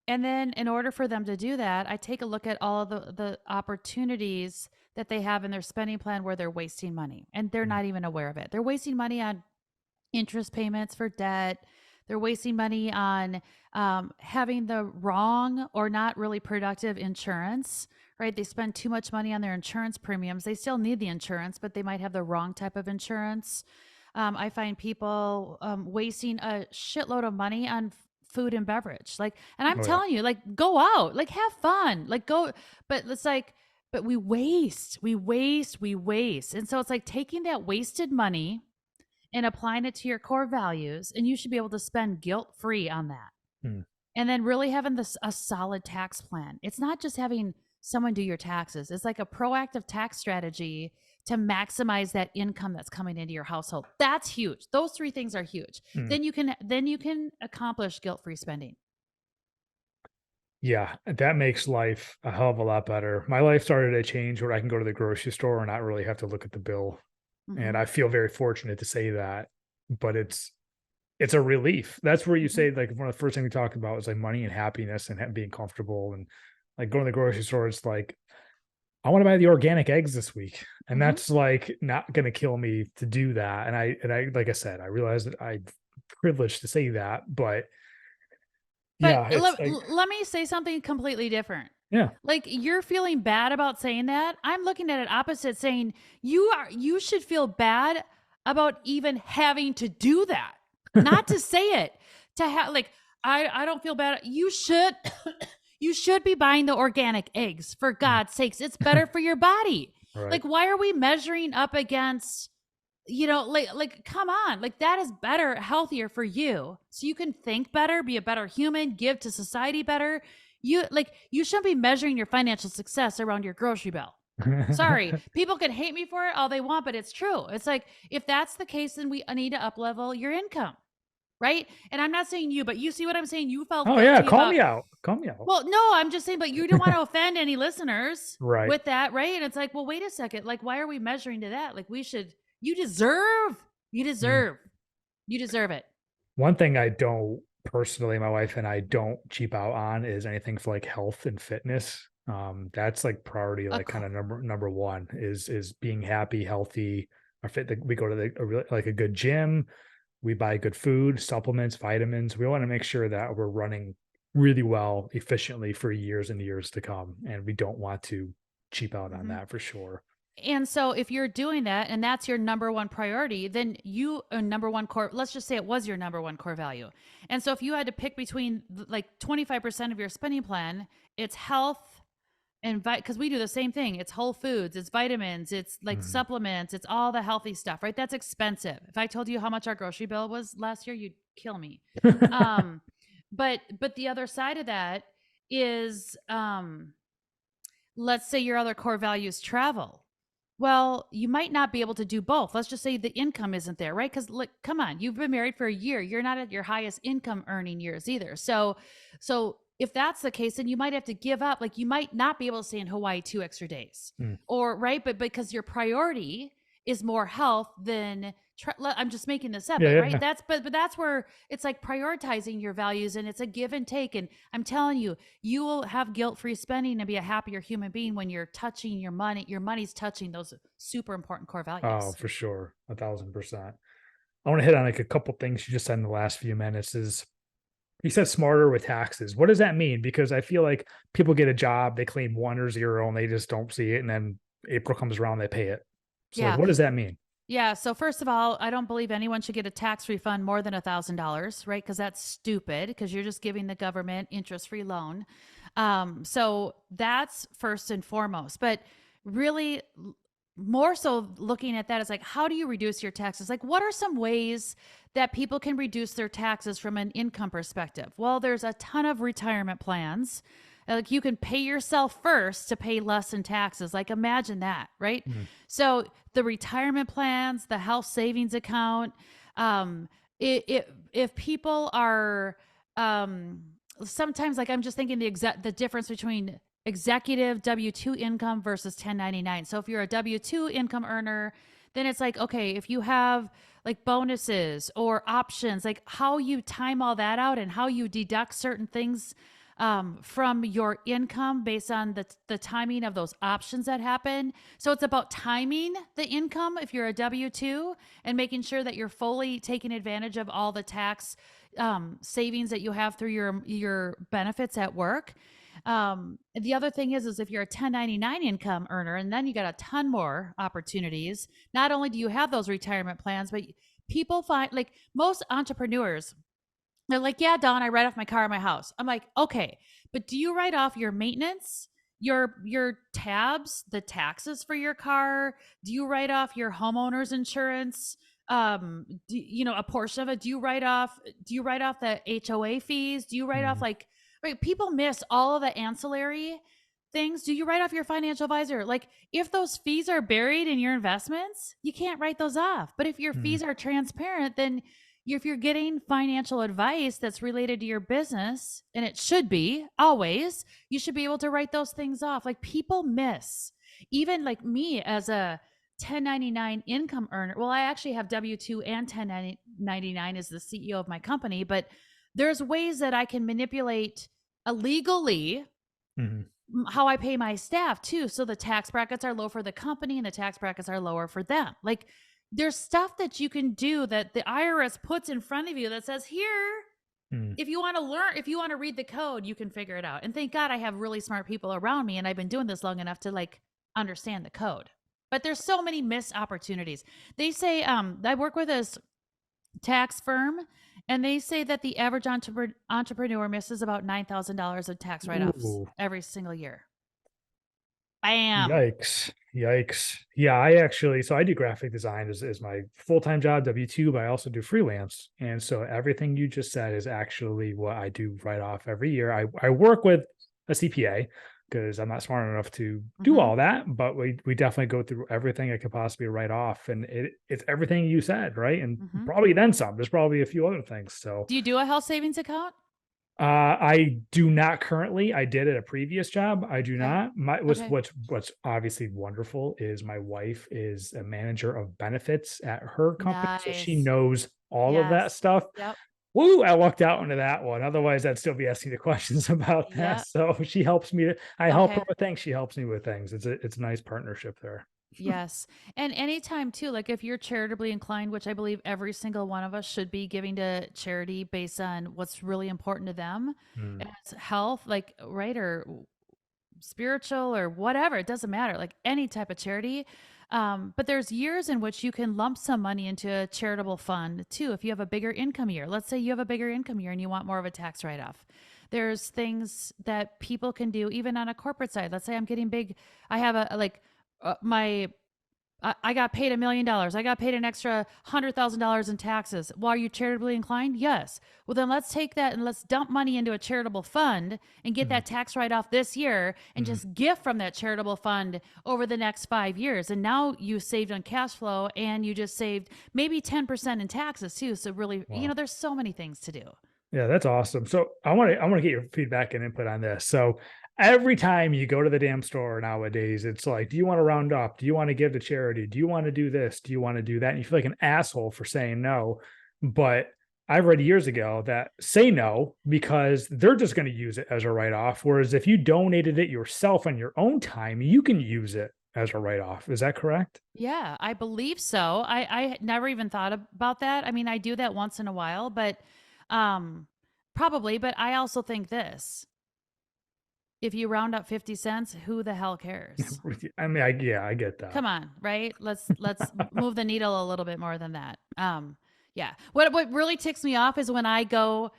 S2: and then in order for them to do that, I take a look at all of the opportunities that they have in their spending plan where they're wasting money and they're
S1: hmm,
S2: not even aware of it. They're wasting money on interest payments for debt. They're wasting money on having the wrong or not really productive insurance, right? They spend too much money on their insurance premiums. They still need the insurance, but they might have the wrong type of insurance. I find people wasting a shitload of money on food and beverage. Like, and I'm
S1: oh, yeah.
S2: telling you, like, go out, like, have fun, like, go. But it's like, but we waste, we waste, we waste. And so it's like taking that wasted money and applying it to your core values, and you should be able to spend guilt free on that.
S1: Hmm,
S2: And then really having this a solid tax plan. It's not just having someone do your taxes. It's like a proactive tax strategy to maximize that income that's coming into your household. That's huge. Those three things are huge.
S1: hmm.
S2: Then you can accomplish guilt-free spending.
S1: Yeah, that makes life a hell of a lot better. My life started to change where I can go to the grocery store and not really have to look at the bill, and
S2: Mhm.
S1: I feel very fortunate to say that, but it's a relief. That's where you
S2: Mhm.
S1: say, like, one of the first thing we talked about was, like, money and happiness and being comfortable, and, like, going to the grocery store, it's like, "I wanna buy the organic eggs this week," and
S2: Mhm.
S1: that's, like, not gonna kill me to do that, and I like I said, I realize that I'm privileged to say that, but
S2: But
S1: yeah, it's like
S2: let me say something completely different.
S1: yeah.
S2: Like you're feeling bad about saying that. I'm looking at it opposite saying you should feel bad about even having to do that. Not to say it. To have like I don't feel bad. You should you should be buying the organic eggs for
S1: Mm.
S2: God's sakes. It's better for your body.
S1: Right.
S2: Like why are we measuring up against like come on, like that is better, healthier for you. So you can think better, be a better human, give to society better. You shouldn't be measuring your financial success around your grocery bill. Sorry, people can hate me for it all they want, but it's true. It's like if that's the case, then we need to up level your income, right? And I'm not saying you, but you see what I'm saying. You felt
S1: Oh, yeah,
S2: guilty
S1: call
S2: about.
S1: me out, call me out.
S2: Well, no, I'm just saying, but you don't want to offend any listeners
S1: Right.
S2: with that, right? And it's like, well, wait a second. Like, why are we measuring to that? Like, we should, you deserve, you
S1: Mm.
S2: deserve, you deserve it.
S1: One thing I don't personally, my wife and I don't cheap out on is anything for, like, health and fitness. That's, like, priority,
S2: A
S1: like,
S2: cr-
S1: kinda number 1 is being happy, healthy, or fit the we go to a really like, a good gym, we buy good food, supplements, vitamins, we wanna make sure that we're running really well efficiently for years and years to come. And we don't want to cheap out on
S2: Mhm.
S1: that for sure.
S2: And so if you're doing that and that's your number one priority, then you a number one core, let's just say it was your number one core value. And so if you had to pick between like 25% of your spending plan, it's health and because we do the same thing. It's whole foods, it's vitamins, it's like
S1: Mhm.
S2: supplements, it's all the healthy stuff, right? That's expensive. If I told you how much our grocery bill was last year, you'd kill me. Um, but the other side of that is let's say your other core value is travel. Well, you might not be able to do both. Let's just say the income isn't there, right? Because look, come on, you've been married for a year. You're not at your highest income earning years either. So if that's the case, then you might have to give up. Like you might not be able to stay in Hawaii 2 extra days,
S1: Mm.
S2: or right, but because your priority is more health than I'm just making this up,
S1: Yeah,
S2: but
S1: yeah,
S2: right,
S1: yeah.
S2: but that's where it's like prioritizing your values, and it's a give and take. And I'm telling you, you will have guilt-free spending and be a happier human being when you're touching your money. Your money's touching those super important core
S1: Oh,
S2: values.
S1: for sure. 1,000%. I want to hit on like a couple things you just said in the last few minutes is you said smarter with taxes. What does that mean? Because I feel like people get a job, they claim 1 or 0, and they just don't see it. And then April comes around, they pay it. So like,
S2: Yeah.
S1: what does that mean?
S2: Yeah. So first of all, I don't believe anyone should get a tax refund more than $1,000, right? Because that's stupid. Because you're just giving the government interest-free loan. So that's first and foremost. But really, more so looking at that is like, how do you reduce your taxes? Like, what are some ways that people can reduce their taxes from an income perspective? Well, there's a ton of retirement plans. Like you can pay yourself first to pay less in taxes. Like imagine that, right?
S1: Mm,
S2: So the retirement plans, the health savings account, if people are sometimes like I'm just thinking the difference between executive W-2 income versus 1099. So if you're a W-2 income earner, then it's like, okay, if you have like bonuses or options, like how you time all that out and how you deduct certain things from your income based on the timing of those options that happen. So it's about timing the income if you're a W-2 and making sure that you're fully taking advantage of all the tax savings that you have through your benefits at work. The other thing is if you're a 1099 income earner, and then you got a ton more opportunities. Not only do you have those retirement plans, but people find like most entrepreneurs, they're like, yeah, Don, I write off my car and my house. I'm like, okay, but do you write off your maintenance, your tabs, the taxes for your car? Do you write off your homeowner's insurance? A portion of it? Do you write off the HOA fees? Do you write off
S1: mm,
S2: like right? People miss all of the ancillary things. Do you write off your financial advisor? Like if those fees are buried in your investments, you can't write those off. But if your
S1: mm,
S2: fees are transparent, then if you're getting financial advice that's related to your business, and it should be always, you should be able to write those things off. Like people miss, even like me as a 1099 income earner. Well, I actually have W-2 and 1099 as the CEO of my company, but there's ways that I can manipulate illegally
S1: mhm,
S2: how I pay my staff too. So the tax brackets are low for the company and the tax brackets are lower for them. Like there's stuff that you can do that the IRS puts in front of you that says, here,
S1: mm.
S2: if you want to learn, if you want to read the code, you can figure it out. And thank God I have really smart people around me and I've been doing this long enough to like understand the code. But there's so many missed opportunities. They say, I work with this tax firm, and they say that the average entrepreneur misses about $9,000 of tax write-offs
S1: Ooh,
S2: every single year. Bam.
S1: yikes. Yikes. Yeah, I actually, so I do graphic design as my full-time job, W-2, but I also do freelance. And so everything you just said is actually what I do right off every year. I work with a CPA because I'm not smart enough to do
S2: Hmm.
S1: all that, but we definitely go through everything I could possibly write off. And it's everything you said, right? And
S2: Hmm.
S1: probably then some. There's probably a few other things. So
S2: Do you do a health savings account?
S1: I do not currently. I did at a previous job. I do
S2: Okay.
S1: not. My was
S2: Okay.
S1: what's obviously wonderful is my wife is a manager of benefits at her company, so she
S2: Nice.
S1: knows all of that
S2: Yes.
S1: stuff.
S2: Yep.
S1: Woo, I lucked out into that one. Otherwise, I'd still be asking the questions about that.
S2: Yep.
S1: So she helps me. I help her
S2: Okay.
S1: with things. She helps me with things. It's a nice partnership there.
S2: Yes. And anytime too, like if you're charitably inclined, which I believe every single one of us should be giving to charity based on what's really important to them,
S1: Mm,
S2: and it's health, like, right, or spiritual or whatever, it doesn't matter, like any type of charity. But there's years in which you can lump some money into a charitable fund too. If you have a bigger income year, let's say you have a bigger income year and you want more of a tax write off. There's things that people can do even on a corporate side. Let's say I'm getting big. I have a like my I got paid $1 million. I got paid an extra $100,000 in taxes. Well, are you charitably inclined? Yes. Well, then let's take that and let's dump money into a charitable fund and get
S1: mm,
S2: that tax write off this year and
S1: mm.
S2: just gift from that charitable fund over the next 5 years. And now you saved on cash flow and you just saved maybe 10% in taxes too. So really,
S1: Wow.
S2: there's so many things to do.
S1: Yeah, that's awesome. So I want to get your feedback and input on this. So every time you go to the damn store nowadays, it's like, do you want to round up? Do you want to give to charity? Do you want to do this? Do you want to do that? And you feel like an asshole for saying no. But I read years ago that say no because they're just going to use it as a write-off. Whereas if you donated it yourself on your own time, you can use it as a write-off. Is that correct?
S2: Yeah, I believe so. I never even thought about that. I mean, I do that once in a while, but um probably, but I also think this. If you round up 50 cents, who the hell cares?
S1: I mean, yeah, I get that.
S2: Come on, right? Let's move the needle a little bit more than that. Yeah. What really ticks me off is when I go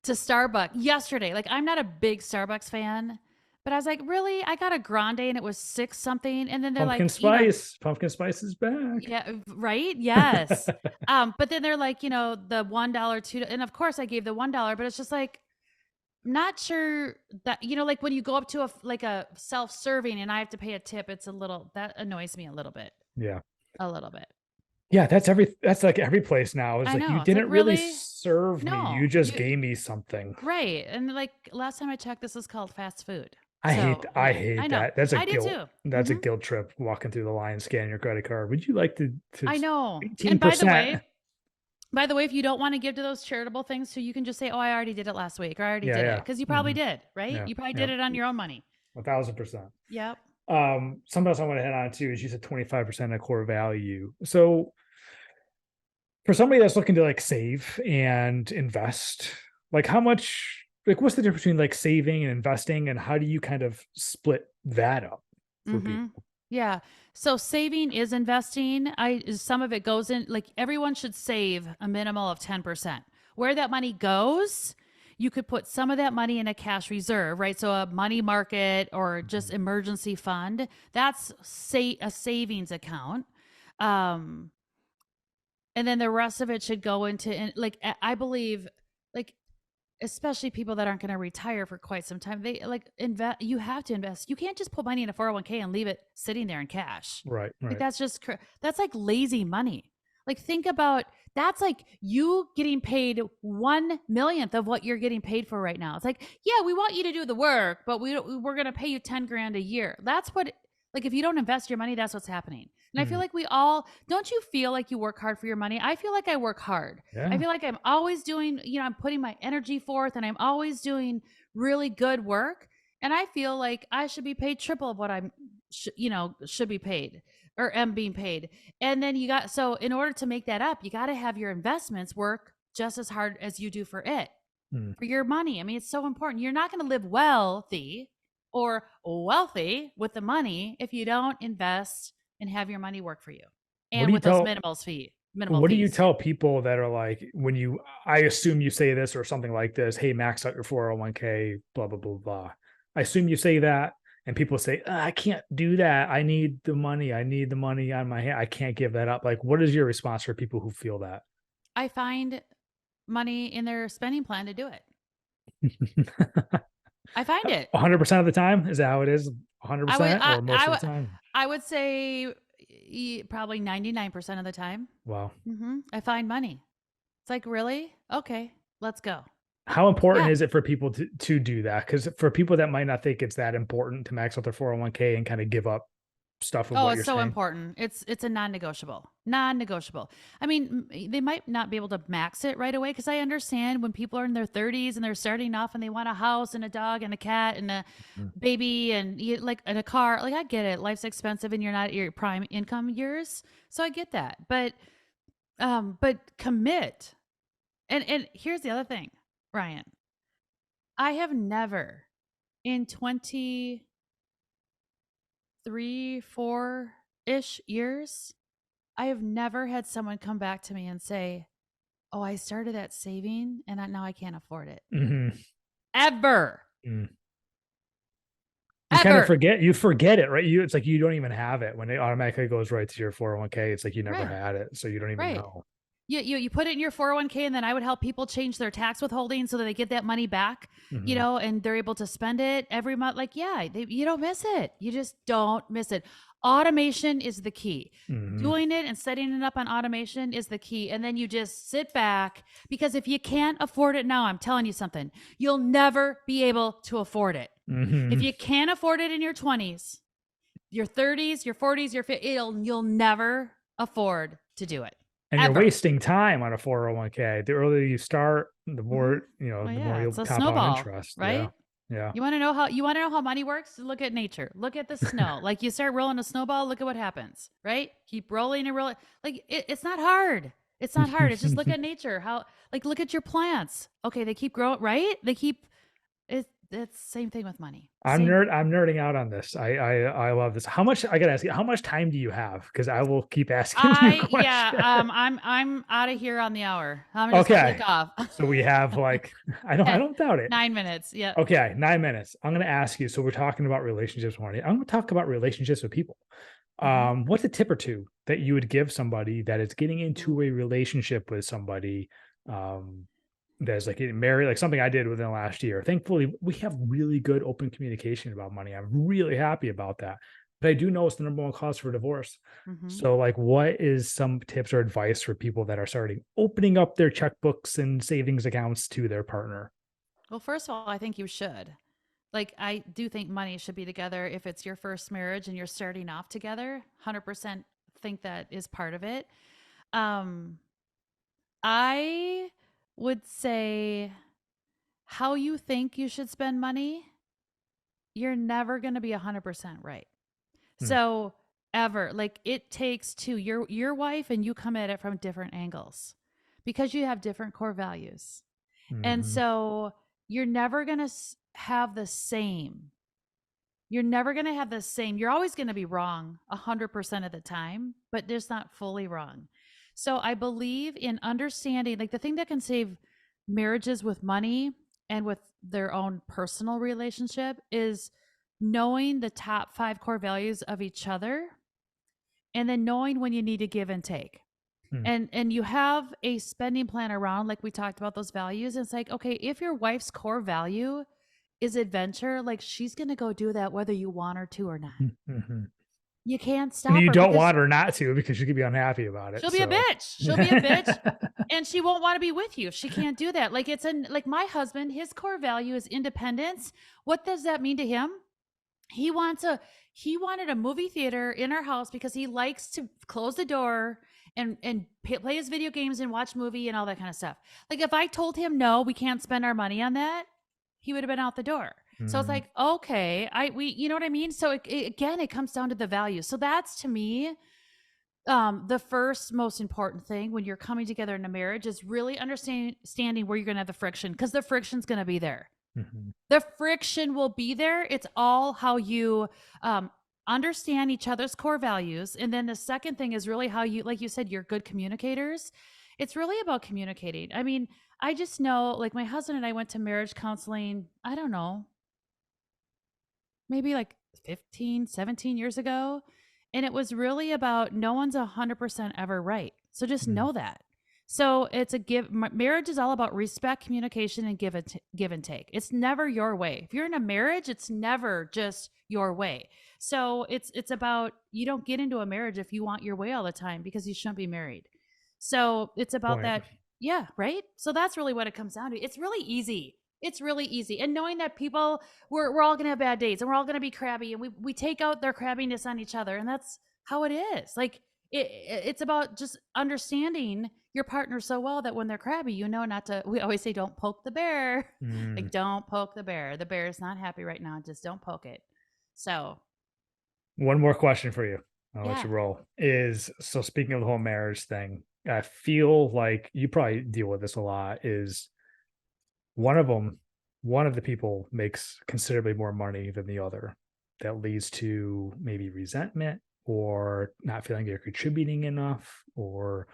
S2: to Starbucks yesterday. Like I'm not a big Starbucks fan, but I was like, really? I got a grande and it was six something, and then they're like,
S1: Pumpkin spice is back.
S2: yeah, right? Yes. But then they're like, the $1, $2, and of course I gave the $1, but it's just like not sure that, like when you go up to like a self-serving and I have to pay a tip, it's a little that annoys me a little bit.
S1: Yeah.
S2: A little bit.
S1: Yeah, that's like every place now. It's
S2: I
S1: like you
S2: know. It's like,
S1: didn't really
S2: really?
S1: serve me. You
S2: No.
S1: just gave me something.
S2: Right. And like last time I checked, this is called fast food.
S1: I hate
S2: So
S1: I
S2: yeah, I
S1: hate
S2: know.
S1: that. That's a
S2: I do
S1: guilt.
S2: too.
S1: That's a
S2: Hmm.
S1: guilt trip walking through the line, scanning your credit card. Would you like to
S2: I know. And
S1: 18%?
S2: by the way, if you don't want to give to those charitable things too, you can just say, "Oh, I already did it last week," or "I already
S1: Yeah,
S2: did it,"
S1: yeah.
S2: because you probably
S1: Hmm.
S2: did, right?
S1: Yeah,
S2: You probably
S1: yeah.
S2: did it on your own money.
S1: 1000%.
S2: Yep.
S1: Something else I want to head on to is you said 25% of core value. So for somebody that's looking to like save and invest, like how much, like what's the difference between like saving and investing, and how do you kind of split that up for
S2: Mm-hmm.
S1: people?
S2: Yeah. So saving is investing. Some of it goes in, like everyone should save a minimal of 10%. Where that money goes, you could put some of that money in a cash reserve, right? So a money market or just
S1: Mhm.
S2: emergency fund. That's say a savings account. Um, and then the rest of it should go into like I believe like especially people that aren't going to retire for quite some time, they like invest. You have to invest. You can't just put money in a 401k and leave it sitting there in cash.
S1: Right,
S2: Like
S1: right.
S2: that's just that's like lazy money. Like think about that's like you getting paid 1/millionth of what you're getting paid for right now. It's like, yeah, we want you to do the work, but we're going to pay you 10 grand a year. That's what, like, if you don't invest your money, that's what's happening. And I feel
S1: Mm,
S2: like we all, don't you feel like you work hard for your money? I feel like I work hard. I
S1: yeah.
S2: feel like I'm always doing, I'm putting my energy forth and I'm always doing really good work. And I feel like I should be paid triple of what should be paid or am being paid. And then so in order to make that up, you got to have your investments work just as hard as you do for it,
S1: Mm.
S2: for your money. I mean, it's so important. You're not going to live wealthy or wealthy with the money if you don't invest and have your money work for you
S1: What do
S2: and
S1: you
S2: with those
S1: tell
S2: minimal
S1: what do you
S2: fees.
S1: tell people that are like when you I assume you say this or something like this, hey, max out your 401k, blah, blah, blah, blah. I assume you say that and people say, I can't do that. I need the money. I need the money on my hand. I can't give that up. Like, what is your response for people who feel that?
S2: I find money in their spending plan to do it. I find it.
S1: 100% of the time? Is that how it is?
S2: I would
S1: 100% or most
S2: I
S1: of
S2: would
S1: the time?
S2: I would say probably 99% of the time.
S1: Wow.
S2: I find money. It's like, really? Okay, let's go.
S1: How important
S2: Yeah.
S1: is it for people to do that? Because for people that might not think it's that important to max out their 401k and kind of give up stuff with
S2: Oh,
S1: what
S2: it's
S1: you're
S2: so
S1: saying.
S2: important. It's a non-negotiable. Non-negotiable. I mean, they might not be able to max it right away because I understand when people are in their 30s and they're starting off and they want a house and a dog and a cat and a
S1: Mm.
S2: baby and like and a car. Like I get it. Life's expensive and you're not at your prime income years. So I get that. But commit. And here's the other thing, Ryan. I have never in 23, 4-ish years, I have never had someone come back to me and say, "Oh, I started that saving and now I can't afford it."
S1: Hmm.
S2: Ever.
S1: Mm. You kind of
S2: Ever.
S1: forget, you forget it, right? It's like you don't even have it when it automatically goes right to your 401k. It's like you never
S2: Right.
S1: had it, so you don't even
S2: Right.
S1: know.
S2: You put it in your 401k and then I would help people change their tax withholding so that they get that money back,
S1: Hmm.
S2: and they're able to spend it every month. Like, yeah, you don't miss it. You just don't miss it. Automation is the key.
S1: Hmm.
S2: Doing it and setting it up on automation is the key. And then you just sit back because if you can't afford it now, I'm telling you something, you'll never be able to afford it. If
S1: Hmm.
S2: you can't afford it in your 20s, your 30s, your 40s, you'll never afford to do it.
S1: And you're
S2: Ever.
S1: wasting time on a 401k. The earlier you start, the
S2: Mhm.
S1: more, you know,
S2: Well,
S1: the more
S2: yeah,
S1: you'll
S2: it's a
S1: compound
S2: snowball,
S1: interest. Yeah.
S2: right?
S1: Yeah.
S2: You want to know how money works? Look at nature. Look at the snow. Like you start rolling a snowball, look at what happens, right? Keep rolling and rolling. Like it's not hard. It's not hard. It's just look at nature. How like look at your plants. Okay, they keep growing, right? They keep it's same thing with money. Same thing.
S1: I'm nerding out on this. I love this. How much I gotta ask you, how much time do you have? Because I will keep asking you
S2: I
S1: questions.
S2: yeah, I'm out of here on the hour. I'm just gonna take
S1: Okay.
S2: off.
S1: So we have like I don't doubt it.
S2: 9 minutes. Yeah.
S1: Okay, 9 minutes. I'm gonna ask you. So we're talking about relationships morning. I'm gonna talk about relationships with people.
S2: Mm-hmm.
S1: What's a tip or two that you would give somebody that is getting into
S2: Ooh.
S1: a relationship with somebody um that's like getting married, like something I did within the last year. Thankfully, we have really good open communication about money. I'm really happy about that. But I do know it's the number one cause for divorce.
S2: Mm-hmm.
S1: So, like, what is some tips or advice for people that are starting opening up their checkbooks and savings accounts to their partner?
S2: Well, first of all, I think you should. Like, I do think money should be together if it's your first marriage and you're starting off together. 100% think that is part of it. Um, I would say how you think you should spend money, you're never going to be 100% right.
S1: Mm.
S2: So, ever, like it takes two. Your wife and you come at it from different angles because you have different core values. And
S1: Mhm.
S2: so, you're never going to have the same. You're never going to have the same. You're always going to be wrong 100% of the time, but just not fully wrong. So I believe in understanding, like the thing that can save marriages with money and with their own personal relationship is knowing the top 5 core values of each other and then knowing when you need to give and take.
S1: Mm.
S2: And you have a spending plan around like we talked about those values. And it's like, okay, if your wife's core value is adventure, like she's going to go do that whether you want her to or not.
S1: Mhm. Mhm.
S2: You can't
S1: And
S2: stop
S1: you
S2: her
S1: don't
S2: because
S1: want her not to because you could be unhappy about it.
S2: she'll be a
S1: So,
S2: bitch. She'll be a bitch and she won't want to be with you if she can't do that. Like like my husband, his core value is independence. What does that mean to him? He wants a he wanted a movie theater in our house because he likes to close the door and play his video games and watch movie and all that kind of stuff. Like if I told him no, we can't spend our money on that, he would have been out the door. So it's
S1: mm,
S2: like, okay, you know what I mean? So again, it comes down to the value. So that's to me the first most important thing when you're coming together in a marriage is really understanding where you're going to have the friction because the friction's going to be there.
S1: mhm.
S2: The friction will be there. It's all how you um, understand each other's core values. And then the second thing is really how you, like you said, you're good communicators. It's really about communicating. I mean, I just know, like, my husband and I went to marriage counseling, I don't know, maybe like 15, 17 years ago. And it was really about no one's 100% ever right. So just
S1: Mm.
S2: know that. So it's a marriage is all about respect, communication, and give and take. It's never your way. If you're in a marriage, it's never just your way. So it's about you don't get into a marriage if you want your way all the time because you shouldn't be married. So it's about
S1: Point.
S2: that. Yeah, right. So that's really what it comes down to. It's really easy. It's really easy. And knowing that people, we're all going to have bad days and we're all going to be crabby, and we take out their crabbiness on each other. And that's how it is. Like it's about just understanding your partner so well that when they're crabby, you know, not to, we always say, don't poke the bear.
S1: Mm.
S2: Like, don't poke the bear. The bear is not happy right now. Just don't poke it. So,
S1: One more question for you. I'll let
S2: yeah.
S1: you roll. Is so speaking of the whole marriage thing, I feel like you probably deal with this a lot. Is one of them, one of the people makes considerably more money than the other. That leads to maybe resentment or not feeling you're contributing enough, or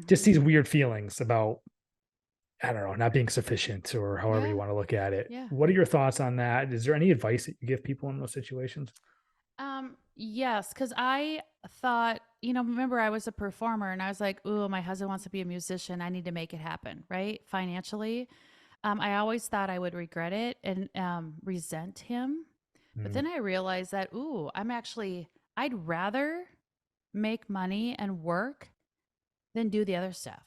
S1: just
S2: Hmm.
S1: these weird feelings about, I don't know, not being sufficient or however you
S2: Yeah.
S1: want to look at it.
S2: Yeah.
S1: What are your thoughts on that? Is there any advice that you give people in those situations?
S2: Yes, because I thought, you know, remember I was a performer and I was like, "Ooh, my husband wants to be a musician. I need to make it happen, right? Financially." I always thought I would regret it and resent him. But
S1: Mm,
S2: then I realized that, ooh, I'd rather make money and work than do the other stuff.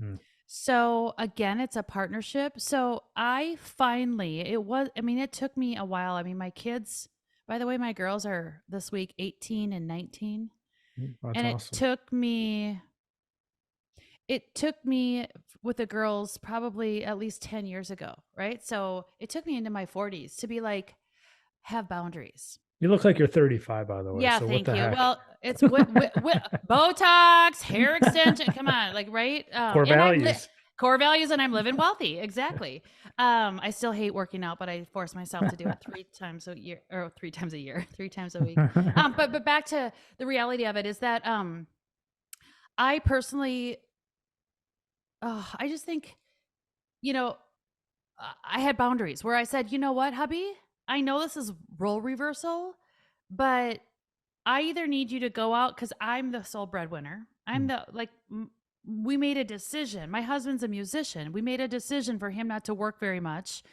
S1: mm,
S2: So again, it's a partnership. So I finally, I mean, it took me a while. I mean, my kids, by the way, my girls are this week 18 and 19.
S1: that's
S2: And
S1: awesome.
S2: it took me with the girls probably at least 10 years ago, right? So it took me into my 40s to be like, have boundaries.
S1: You look like you're 35, by the way.
S2: Yeah,
S1: So what
S2: thank
S1: the
S2: you.
S1: heck?
S2: Well, it's Botox, hair extension. Come on, like right.
S1: Core
S2: And
S1: values.
S2: core values, and I'm living wealthy. Exactly. I still hate working out, but I force myself to do it 3 times a year, or 3 times a year, 3 times a week. But back to the reality of it is that I personally, I just think, you know, I had boundaries where I said, you know what, hubby, I know this is role reversal, but I either need you to go out because I'm the sole breadwinner. I'm
S1: Mm,
S2: the like we made a decision. My husband's a musician. We made a decision for him not to work very much.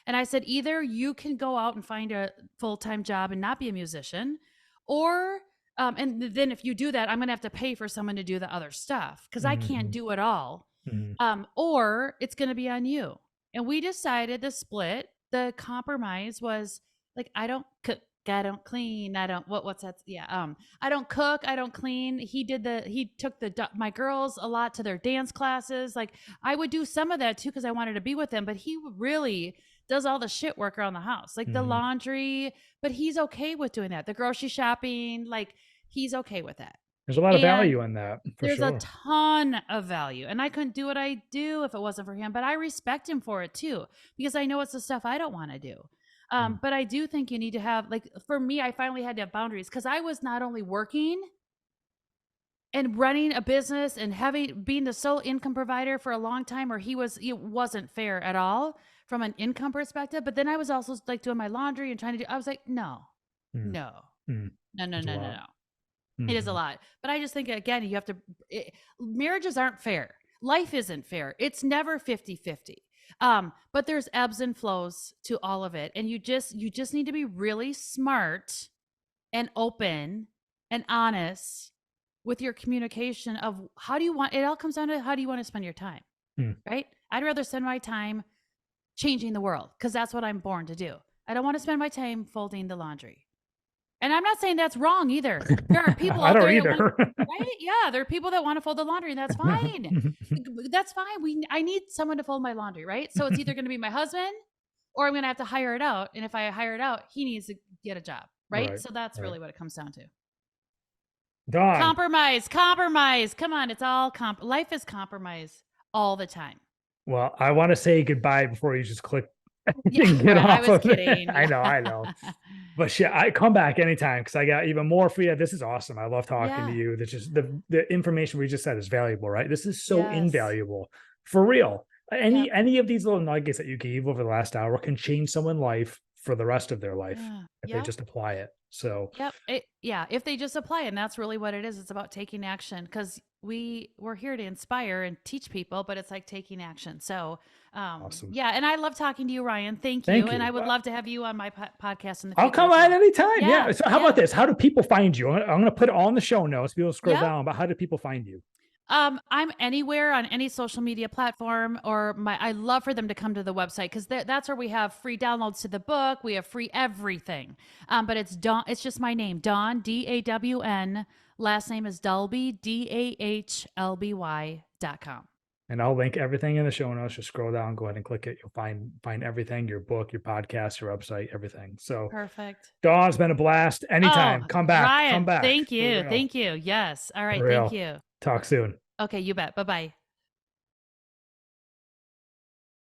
S2: And I said, either you can go out and find a full-time job and not be a musician, or and then if you do that, I'm gonna have to pay for someone to do the other stuff because I can't
S1: mhm,
S2: do it all.
S1: mhm,
S2: Or it's gonna be on you. And we decided the split. The compromise was like, I don't cook, I don't clean, I don't what's that? Yeah, I don't cook, I don't clean. He took my girls a lot to their dance classes. Like I would do some of that too because I wanted to be with him, but he really does all the shit work around the house, like the
S1: mhm.
S2: laundry. But he's okay with doing that. The grocery shopping, like he's okay with that.
S1: There's a lot of
S2: And
S1: value in that for
S2: there's a
S1: sure.
S2: ton of value, and I couldn't do what I do if it wasn't for him, but I respect him for it too, because I know it's the stuff I don't want to do.
S1: Mm,
S2: But I do think you need to have, like, for me, I finally had to have boundaries because I was not only working and running a business and being the sole income provider for a long time, or it wasn't fair at all from an income perspective. But then I was also like doing my laundry and trying to do, I was like, no,
S1: mm,
S2: no,
S1: mm.
S2: no, no,
S1: There's a
S2: no, no,
S1: lot.
S2: no. It is a
S1: Mhm,
S2: lot. But I just think, again, you have to marriages aren't fair. Life isn't fair. It's never 50-50. But there's ebbs and flows to all of it. And you just need to be really smart and open and honest with your communication of how do you want it all comes down to how do you want to spend your time,
S1: mm,
S2: right? I'd rather spend my time changing the world because that's what I'm born to do. I don't want to spend my time folding the laundry. And I'm not saying that's wrong either. There are people
S1: I
S2: out
S1: don't
S2: there that want,
S1: either.
S2: right? Yeah, there are people that want to fold the laundry, and that's fine. That's fine. I need someone to fold my laundry, right? So it's either going to be my husband or I'm going to have to hire it out. And if I hire it out, he needs to get a job, right?
S1: Right,
S2: So that's
S1: right.
S2: really what it comes down to.
S1: Dawn.
S2: Compromise, compromise. Come on, it's all life is compromise all the time.
S1: Well, I want to say goodbye before you just click
S2: Yeah,
S1: and get
S2: right. I
S1: off
S2: was
S1: of it.
S2: kidding.
S1: I
S2: Yeah.
S1: know, I know. But shit, I come back anytime because I got even more for you. This is awesome. I love talking to
S2: Yeah.
S1: you. This is the information we just said is valuable, right? This is so
S2: Yes.
S1: invaluable for real.
S2: Yep.
S1: Any of these little nuggets that you gave over the last hour can change someone's life for the rest of their life
S2: Yeah.
S1: if they
S2: Yep.
S1: just apply it. So
S2: Yep. Yeah, if they just apply, and that's really what it is. It's about taking action because we're here to inspire and teach people, but it's like taking action. So,
S1: awesome.
S2: yeah, and I love talking to you, Ryan. Thank you,
S1: Thank
S2: and I
S1: you.
S2: would love to have you on my podcast in the
S1: I'll
S2: future
S1: come
S2: as
S1: on
S2: well.
S1: anytime.
S2: Yeah,
S1: Yeah. So how about
S2: yeah,
S1: this? How do people find you? I'm going to put it all in the show notes. People scroll
S2: yep.
S1: down, but how do people find you?
S2: I'm anywhere on any social media platform, or I love for them to come to the website because that's where we have free downloads to the book. We have free everything. But it's Dawn. It's just my name, Dawn, DAWN. Last name is Dahlby, DAHLBY.com.
S1: And I'll link everything in the show notes. Just scroll down, go ahead and click it. You'll find everything, your book, your podcast, your website, everything. So
S2: Perfect.
S1: Dawn, it's been a blast.
S2: Oh,
S1: Anytime. Come
S2: Ryan,
S1: back
S2: thank
S1: for
S2: you.
S1: real.
S2: Thank you. Yes. All
S1: For
S2: right. Thank
S1: real.
S2: you.
S1: Talk soon.
S2: Okay. You bet. Bye bye.